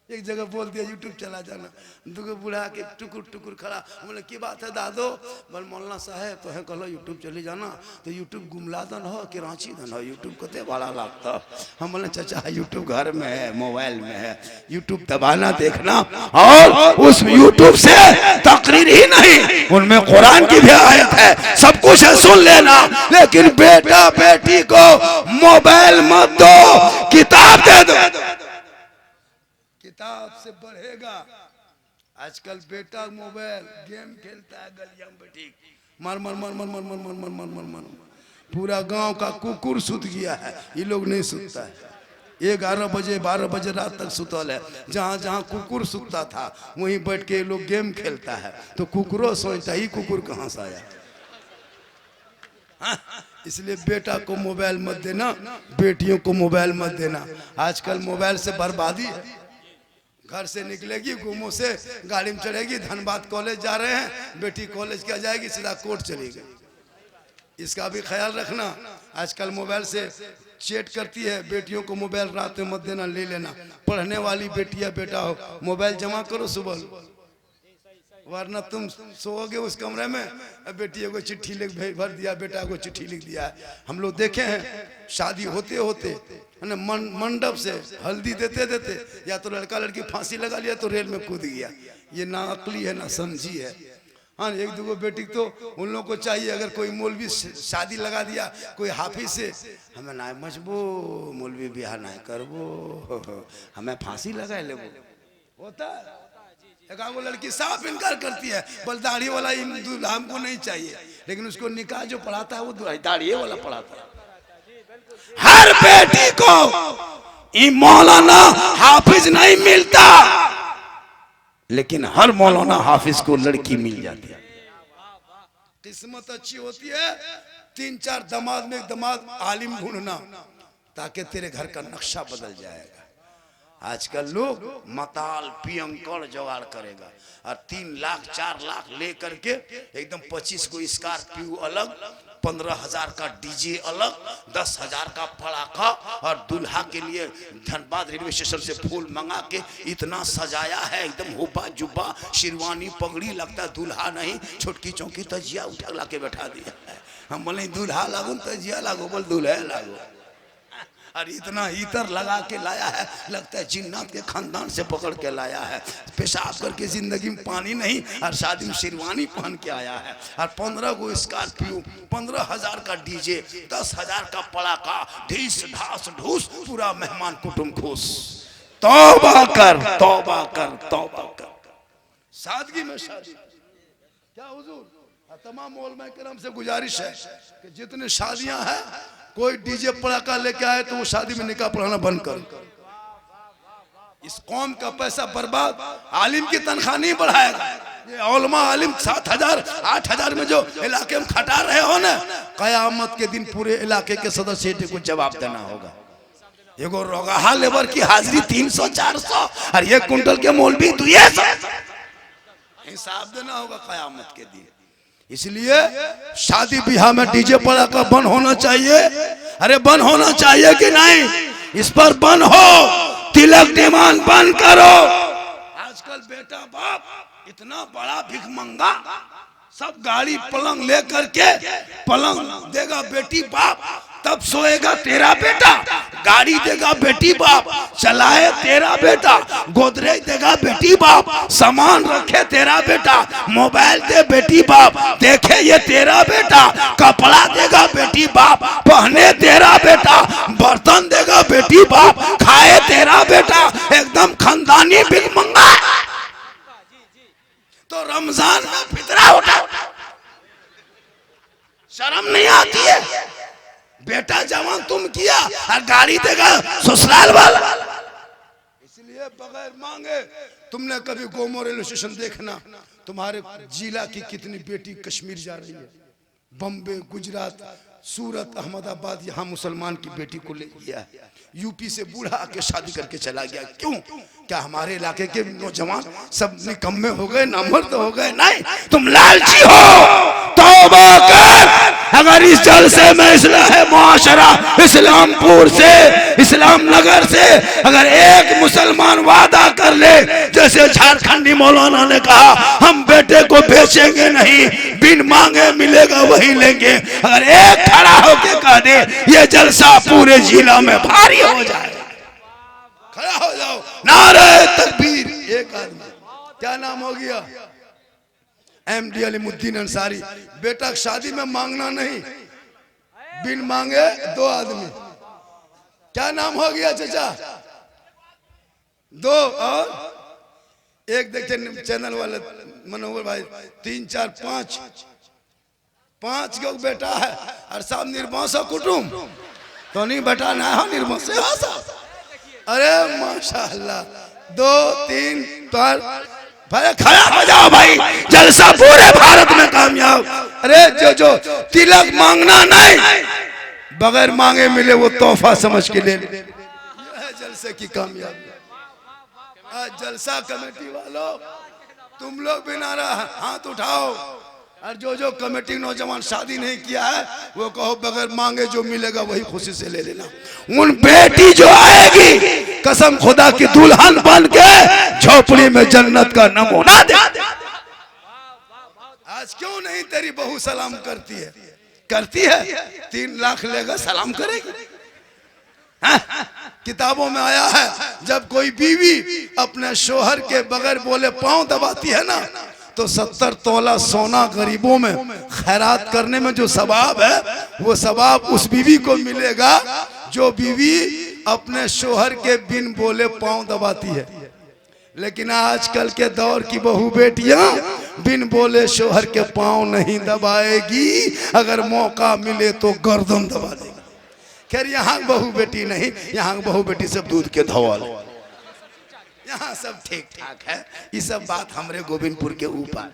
एक जगह बोल दिया यूट्यूब चला जाना, दुगो बुढ़ा के टुकुर टुकुर खड़ा, बोले की बात है दादो? बोल मौलाना साहब तो है, कहलो यूट्यूब चली जाना। तो यूट्यूब गुमला दन हो कि रांची दन हो, यूट्यूब कते बड़ा लगता। हम बोले चाचा यूट्यूब घर में है, मोबाइल में है, यूट्यूब दबाना देखना, और उस यूट्यूब से तकरीर ही नहीं उनमें कुरान की भी आयत है, सब कुछ है, सुन लेना। लेकिन बेटा बेटी को मोबाइल मत दो, किताब दे दो, किताब से बढ़ेगा। आजकल बेटा मोबाइल गेम खेलता है गलियां में बैठी, मर मर मर मर मर मर मर मर मर मर मर पूरा गांव का कुकुर सुत गया है, ये लोग नहीं सुतता है। 11 बजे 12 बजे रात तक सुतल है। जहाँ जहाँ कुकुर सुतता था वहीं बैठ के लोग गेम खेलता है, तो कुकुरों सोचता ही कुकुर कहाँ से आया। हाँ? इसलिए बेटा को मोबाइल मत देना, बेटियों को मोबाइल मत देना। आजकल मोबाइल से बर्बादी है। घर से निकलेगी गुमो से, गाड़ी में चढ़ेगी, धनबाद कॉलेज जा रहे हैं, बेटी कॉलेज क्या जाएगी, सीधा कोर्ट चलेगी। इसका भी ख्याल रखना। आजकल मोबाइल से चैट करती है, बेटियों को मोबाइल रात में मत देना, ले लेना। पढ़ने वाली बेटियां बेटा हो, मोबाइल जमा करो सुबह, वरना तुम सोओगे उस कमरे में, बेटियों को चिट्ठी लिख भर दिया, बेटा को चिट्ठी लिख दिया। हम लोग देखे हैं शादी होते होते है ना, मंडप से हल्दी देते देते या तो लड़का लड़की फांसी लगा लिया तो रेल में कूद गया। ये ना अकली है ना समझी है। हाँ एक दो बेटी तो उन लोगों को चाहिए, अगर कोई मौलवी शादी लगा दिया कोई हाफिज से, हमें ना मचबो मौलवी ब्याह ना करबो, हमें फांसी लगा लेबो, होता है। एक वो लड़की साफ इनकार करती है, बोल दाढ़ी वाला दूल्हा हमको नहीं चाहिए, लेकिन उसको निकाह जो पढ़ाता है वो दाढ़ी वाला पढ़ाता है। हर बेटी को ये मौलाना हाफिज नहीं मिलता, लेकिन हर मौलाना हाफिज को लड़की मिल जाती है। किस्मत अच्छी होती है। 3-4 दामाद में एक दामाद आलिम ढूंढना, ताकि तेरे घर का नक्शा बदल जाएगा। आजकल लोग मताल पियंकड़ जुगाड़ करेगा और 3 लाख 4 लाख ले करके एकदम 25 को स्कॉर्पियो अलग, 15,000 का डीजे अलग, 10,000 का पड़ाका, और दुल्हा के लिए धनबाद रेलवे स्टेशन से फूल मंगा के इतना सजाया है, एकदम हुब्बा जुब्बा शेरवानी पगड़ी, लगता है दुल्हा नहीं, छोटकी चौकी तजिया उठा ला के बैठा दिया है। हम बोले दुल्हा लागू तजिया लागू, बोल दूल्हा लागू, और इतना इतर लगा के लाया है, लगता है जिन्नात के खानदान से पकड़ के लाया है। पेशाब करके जिंदगी में पानी नहीं, और शादी में शेरवानी पहन के आया है, और 15 को स्कॉर्पियो, 15,000 का डीजे, 10,000 का पड़ाका, ढीस ढास ढूस, पूरा मेहमान कुटुंब खुश। तौबा कर तौबा कर तौबा कर। सादगी में शादी क्या हुजूर? तमाम उलमा किराम से गुजारिश है कि जितने शादियां हैं, कोई डीजे पड़ाका लेके आए तो वो शादी में निकाह पढ़ाना बंद कर। इस कौम का पैसा बर्बाद, आलिम की तनख्वाह नहीं बढ़ाएगा। ये उलमा आलिम 7,000 8,000 में जो इलाके में खटा रहे हो ना, कयामत के दिन पूरे इलाके के सदस्य को जवाब देना होगा। एगो रोगाहा लेबर की हाजिरी 300-400 और 1 कुंटल के मौलवी 200। हिसाब देना होगा कयामत के दिन। इसलिए शादी ब्याह में डीजे पड़ा का बंद होना चाहिए। अरे बंद होना चाहिए कि नहीं? इस पर बंद हो। तिलक डिमांड बंद करो। आजकल बेटा बाप इतना बड़ा भिखमंगा, सब गाड़ी पलंग लेकर के, पलंग देगा बेटी बाप तब सोएगा तेरा बेटा, गाड़ी देगा बेटी बाप चलाए तेरा बेटा, गोदरेज देगा बेटी बाप सामान रखे तेरा बेटा, मोबाइल दे बेटी बाप देखे ये तेरा बेटा, कपड़ा देगा बेटी बाप पहने तेरा बेटा, बर्तन देगा बेटी बाप खाए तेरा बेटा। एकदम खानदानी भिखमंगा। तो रमजान में फितरा उठा, शर्म नहीं आती है? बेटा जवान तुम किया और गाड़ी देगा ससुराल वाला। इसलिए बगैर मांगे तुमने कभी गोमो रेलवे स्टेशन देखना, तुम्हारे जिला की कितनी बेटी कश्मीर जा रही है, बम्बे, गुजरात, सूरत, अहमदाबाद, यहाँ मुसलमान की बेटी को ले गया है। यूपी से बूढ़ा आके शादी करके चला गया। क्यों? क्या हमारे इलाके के नौजवान सब निकम्मे हो गए, नामर्द हो गए? नहीं, तुम लालची हो। तौबा कर। अगर इस जलसे में इस्लाह मुआशरा इस्लामपुर से, इस्लाम नगर से अगर एक मुसलमान वादा कर ले, जैसे झारखंडी मौलाना ने कहा हम बेटे को बेचेंगे नहीं, बिन मांगे मिलेगा वही लेंगे, अगर एक खड़ा होके कह दे ये जलसा पूरे जिला में भारी हो जाए। खड़ा हो जाओ, नारे तकबीर। एक आदमी, क्या नाम हो गया? MD अलीमुद्दीन अंसारी। बेटा शादी में मांगना नहीं, बिन मांगे 2 आदमी। क्या नाम हो गया चाचा? 2 और एक देखिए चैनल वाले मनोहर भाई, 3 4 5 गो बेटा है और सब निर्वंश कुटुंब तो नहीं बेटा ना हो निर्वंश। अरे माशाअल्लाह 2 3 पर भाई खड़ा हो जाओ भाई, जलसा पूरे भारत में कामयाब। अरे जो तिलक मांगना नहीं, बगैर मांगे मिले वो तोहफा समझ के ले। जलसे की कामयाबी। आज जलसा कमेटी वालों तुम लोग भी नारा हाथ उठाओ, और जो कमेटी नौजवान शादी नहीं किया है वो कहो बगैर मांगे जो मिलेगा वही खुशी से ले लेना। उन बेटी जो आएगी कसम खुदा की दुल्हन बन के झोपड़ी में जन्नत का नमूना दे। आज क्यों नहीं तेरी बहू सलाम करती है? करती है। 3 लाख लेगा सलाम करेगी। किताबों में आया है जब कोई बीवी अपने शोहर के बगैर बोले पांव दबाती है ना, तो 70 तोला सोना गरीबों में खैरात करने में जो सवाब है वो सवाब उस बीवी को मिलेगा जो बीवी अपने शोहर के बिन बोले पांव दबाती है। लेकिन आजकल के दौर की बहू बेटियां बिन बोले शोहर के पांव नहीं दबाएगी, अगर मौका मिले तो गर्दन दबा देगी। खैर यहाँ बहू बेटी नहीं, यहाँ बहू बेटी सब दूध के धौल, यहाँ सब ठीक ठाक है। ये सब बात हमारे गोविंदपुर के ऊपर।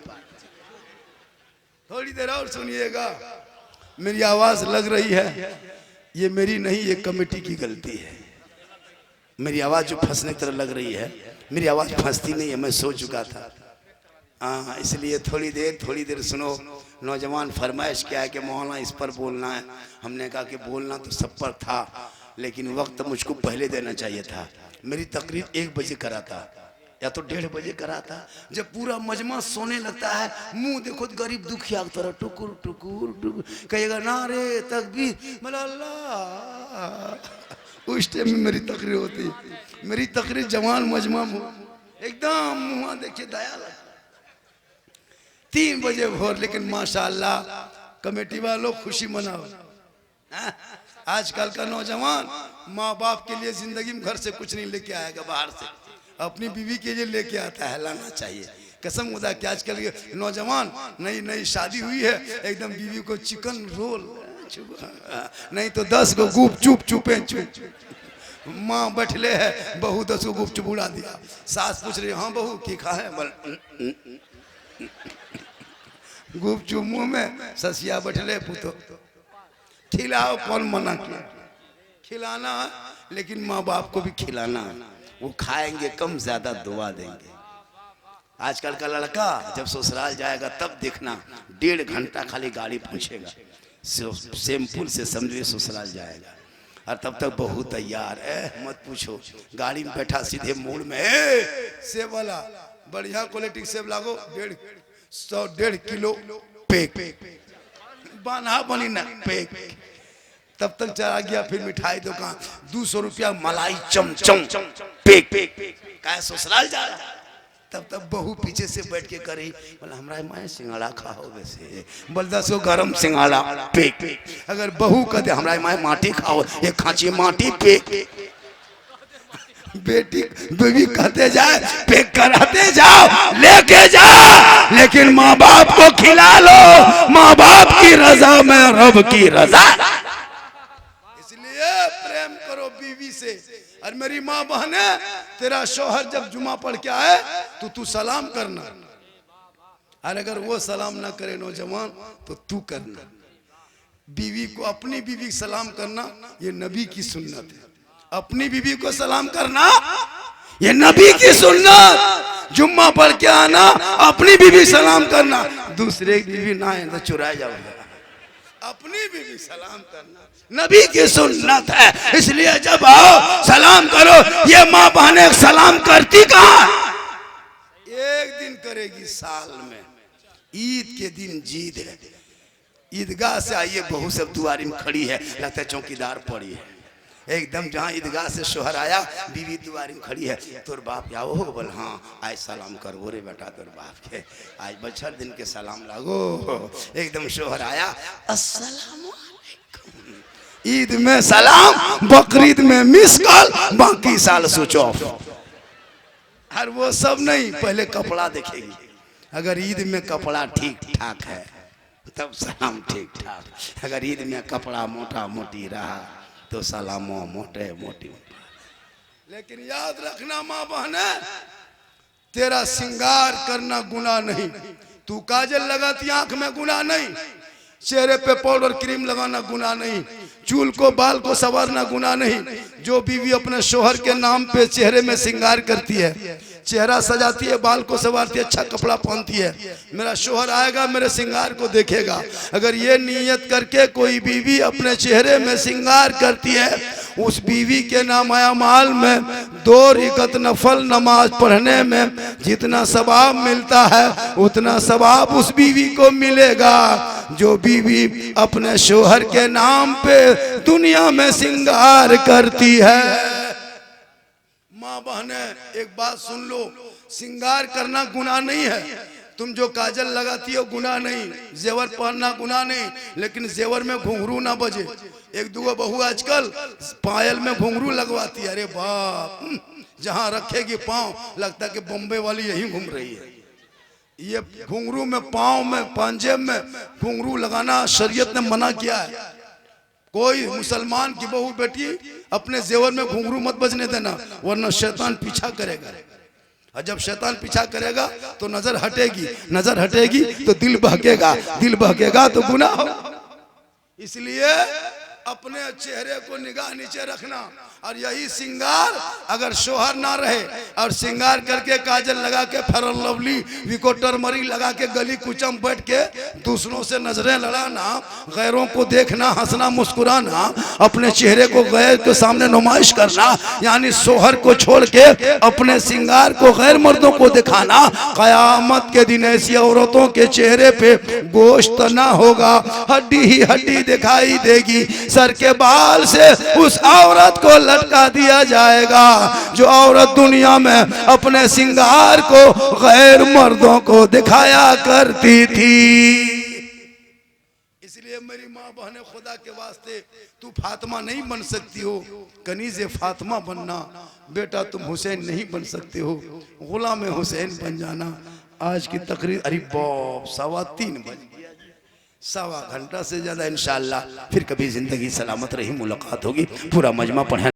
थोड़ी देर और सुनिएगा, मेरी आवाज लग रही है, ये मेरी नहीं, ये कमेटी की गलती है। मेरी आवाज जो फंसने की तरह लग रही है, मेरी आवाज फंसती नहीं है, मैं सो चुका था। हाँ, इसलिए थोड़ी देर सुनो। नौजवान फरमाइश किया है कि मौलाना इस पर बोलना है। हमने कहा कि बोलना तो सब पर था, लेकिन वक्त मुझको पहले देना चाहिए था। मेरी तकरीर 1 बजे करा था या तो 1:30 बजे करा था। जब पूरा मजमा सोने लगता है, मुंह देखो गरीब दुखिया की तरह टुकुर टुकुर टुकुर कहेगा नारे तकबीर, मतलब अल्लाह। उस टाइम में मेरी तकरीर होती, मेरी तकरीर जवान मजमा एकदम मुँह देखिए दया लगा। 3 बजे भोर। लेकिन माशाअल्लाह कमेटी वालों खुशी मनाओ। आजकल का नौजवान माँ बाप के लिए जिंदगी में घर से कुछ नहीं लेके आएगा, बाहर से अपनी बीवी के लिए लेके आता है। लाना चाहिए कसम खुदा कि आजकल के नौजवान नई शादी हुई है, एकदम बीवी को चिकन रोल नहीं तो 10 गो गुप चुपे माँ बैठले है, बहू 10 गो गुप चुप उड़ा दिया। सास पूछ रही हाँ बहू की खा है, गुप चुप मुँह में, ससिया बैठले पुतो खिलाओ, कौन मना किया? खिलाना लेकिन माँ बाप को भी खिलाना, वो खाएंगे कम ज्यादा दुआ देंगे। आजकल का लड़का जब ससुराल जाएगा तब देखना 1.5 घंटा खाली गाड़ी पूछेगा, सैंपल से समझिए ससुराल जाएगा, और तब तक बहू तैयार है, मत पूछो। गाड़ी में बैठा सीधे मोड़ में, सेब वाला बढ़िया क्वालिटी सेब लागो, 1.5 किलो पैक, बना बनी ना पैक। तब तक चला गया, फिर मिठाई दुकान 200 रुपया मलाई चमचम पैक, क्या ससुराल जा रहा। तब तक बहू पीछे से बैठ के करी, बोला हमरा माए सिंघाड़ा खाओ, वैसे बोल 10 गरम सिंघाड़ा पैक। अगर बहू कहते हमरा माए माटी खाओ, एक खांची माटी पैक। बेटी बीवी कहते जाए पैक कराते जाओ, लेके जाओ, लेकिन माँ बाप को खिला लो। माँ बाप की रजा में रब की रजा, इसलिए प्रेम करो बीवी से। और मेरी माँ बहन है, तेरा शौहर जब जुमा पढ़ के आए तो तू सलाम करना, और अगर वो सलाम ना करे नौजवान तो तू करना। बीवी को, अपनी बीवी को सलाम करना ये नबी की सुन्नत है। अपनी बीवी को सलाम करना ये नबी की सुन्नत। जुम्मा पढ़ के आना, अपनी बीवी सलाम करना, दूसरे की बीवी ना है तो चुराए जाओगे। अपनी बीवी सलाम करना नबी की सुन्नत है, इसलिए जब आओ सलाम करो। ये माँ बहनें सलाम करती कहाँ? एक दिन करेगी साल में, ईद के दिन जीद है। ईदगाह से आइए, बहू सब दुआरी में खड़ी है, लगता है चौकीदार पड़ी है एकदम। जहाँ ईदगाह से शोहर आया, बीवी दुआरी में खड़ी है, तोर बाप आओ हो, बोल हाँ आज सलाम कर बोरे बेटा तोर बाप के, आज बछर दिन के सलाम लागो। एकदम शोहर आया, अस्सलाम वालेकुम। ईद में सलाम, बकरीद में मिस कॉल, बाकी साल स्विच ऑफ। और वो सब नहीं, पहले कपड़ा देखेगी। अगर ईद में कपड़ा ठीक ठाक है तब सलाम ठीक ठाक, अगर ईद में कपड़ा मोटा मोटी रहा तो सलामो मोटे मोटी। लेकिन याद रखना माँ बहन, तेरा श्रृंगार करना गुनाह नहीं। तू काजल लगाती आंख में गुनाह नहीं, चेहरे पे पाउडर क्रीम लगाना गुनाह नहीं, चूल को बाल को संवारना गुनाह नहीं। जो बीवी अपने शोहर के नाम पे चेहरे में श्रृंगार करती है, चेहरा सजाती है, बाल को संवारती है, अच्छा कपड़ा पहनती है, मेरा शोहर आएगा मेरे श्रृंगार को देखेगा। अगर ये नियत करके कोई बीवी अपने चेहरे में श्रृंगार करती है, उस बीवी के नामाया माल में 2 रकात नफल नमाज पढ़ने में जितना सवाब मिलता है उतना सवाब उस बीवी को मिलेगा जो बीवी अपने शोहर के नाम पे दुनिया में श्रृंगार करती है। माँ बहने एक बात सुन लो, श्रृंगार करना गुनाह नहीं है। तुम जो काजल लगाती हो गुनाह नहीं, जेवर पहनना गुनाह नहीं, लेकिन जेवर में घुंघरू ना बजे। एक दो बहू आजकल पायल में घुंघरू लगवाती है, अरे बाप, जहाँ रखेगी पाँव लगता है कि बॉम्बे वाली यही घूम रही है। ये घुंघरू में, पाँव में, पंजेब में घुंघरू लगाना शरीयत ने मना किया है। कोई मुसलमान की बहू बेटी अपने जेवर में घुंघरू मत बजने देना, वरना शैतान पीछा करेगा, और जब शैतान पीछा करेगा तो नजर हटेगी, नजर हटेगी तो दिल बहकेगा, दिल बहकेगा तो गुनाह होगा। इसलिए अपने चेहरे को निगाह नीचे रखना। और यही श्रृंगार अगर शोहर ना रहे और श्रृंगार करके काजल लगा के फेयर लवली विको टर्मरी लगा के गली कुचम बैठ के दूसरों से नजरें लड़ाना, गैरों को देखना, हंसना मुस्कुराना, अपने चेहरे को गैर के सामने नुमाइश करना, यानी शोहर को छोड़ के अपने श्रृंगार को गैर मर्दों को दिखाना, कयामत के दिन ऐसी औरतों के चेहरे पे गोश्त ना होगा, हड्डी ही हड्डी दिखाई देगी। सर के बाल से उस औरत को लटका दिया जाएगा जो औरत दुनिया में अपने श्रृंगार को गैर मर्दों को दिखाया करती थी। इसलिए मेरी माँ बहने, खुदा के वास्ते तू फातिमा नहीं बन सकती हो, कनीज़े फातिमा बनना। बेटा तुम हुसैन नहीं बन सकते हो, गुलाम हुसैन बन जाना। आज की तकरीर, अरे बाप 3:15 बज गया, 1.25 घंटा से ज्यादा। इंशाअल्लाह फिर कभी जिंदगी सलामत रही मुलाकात होगी। पूरा मजमा पढ़े।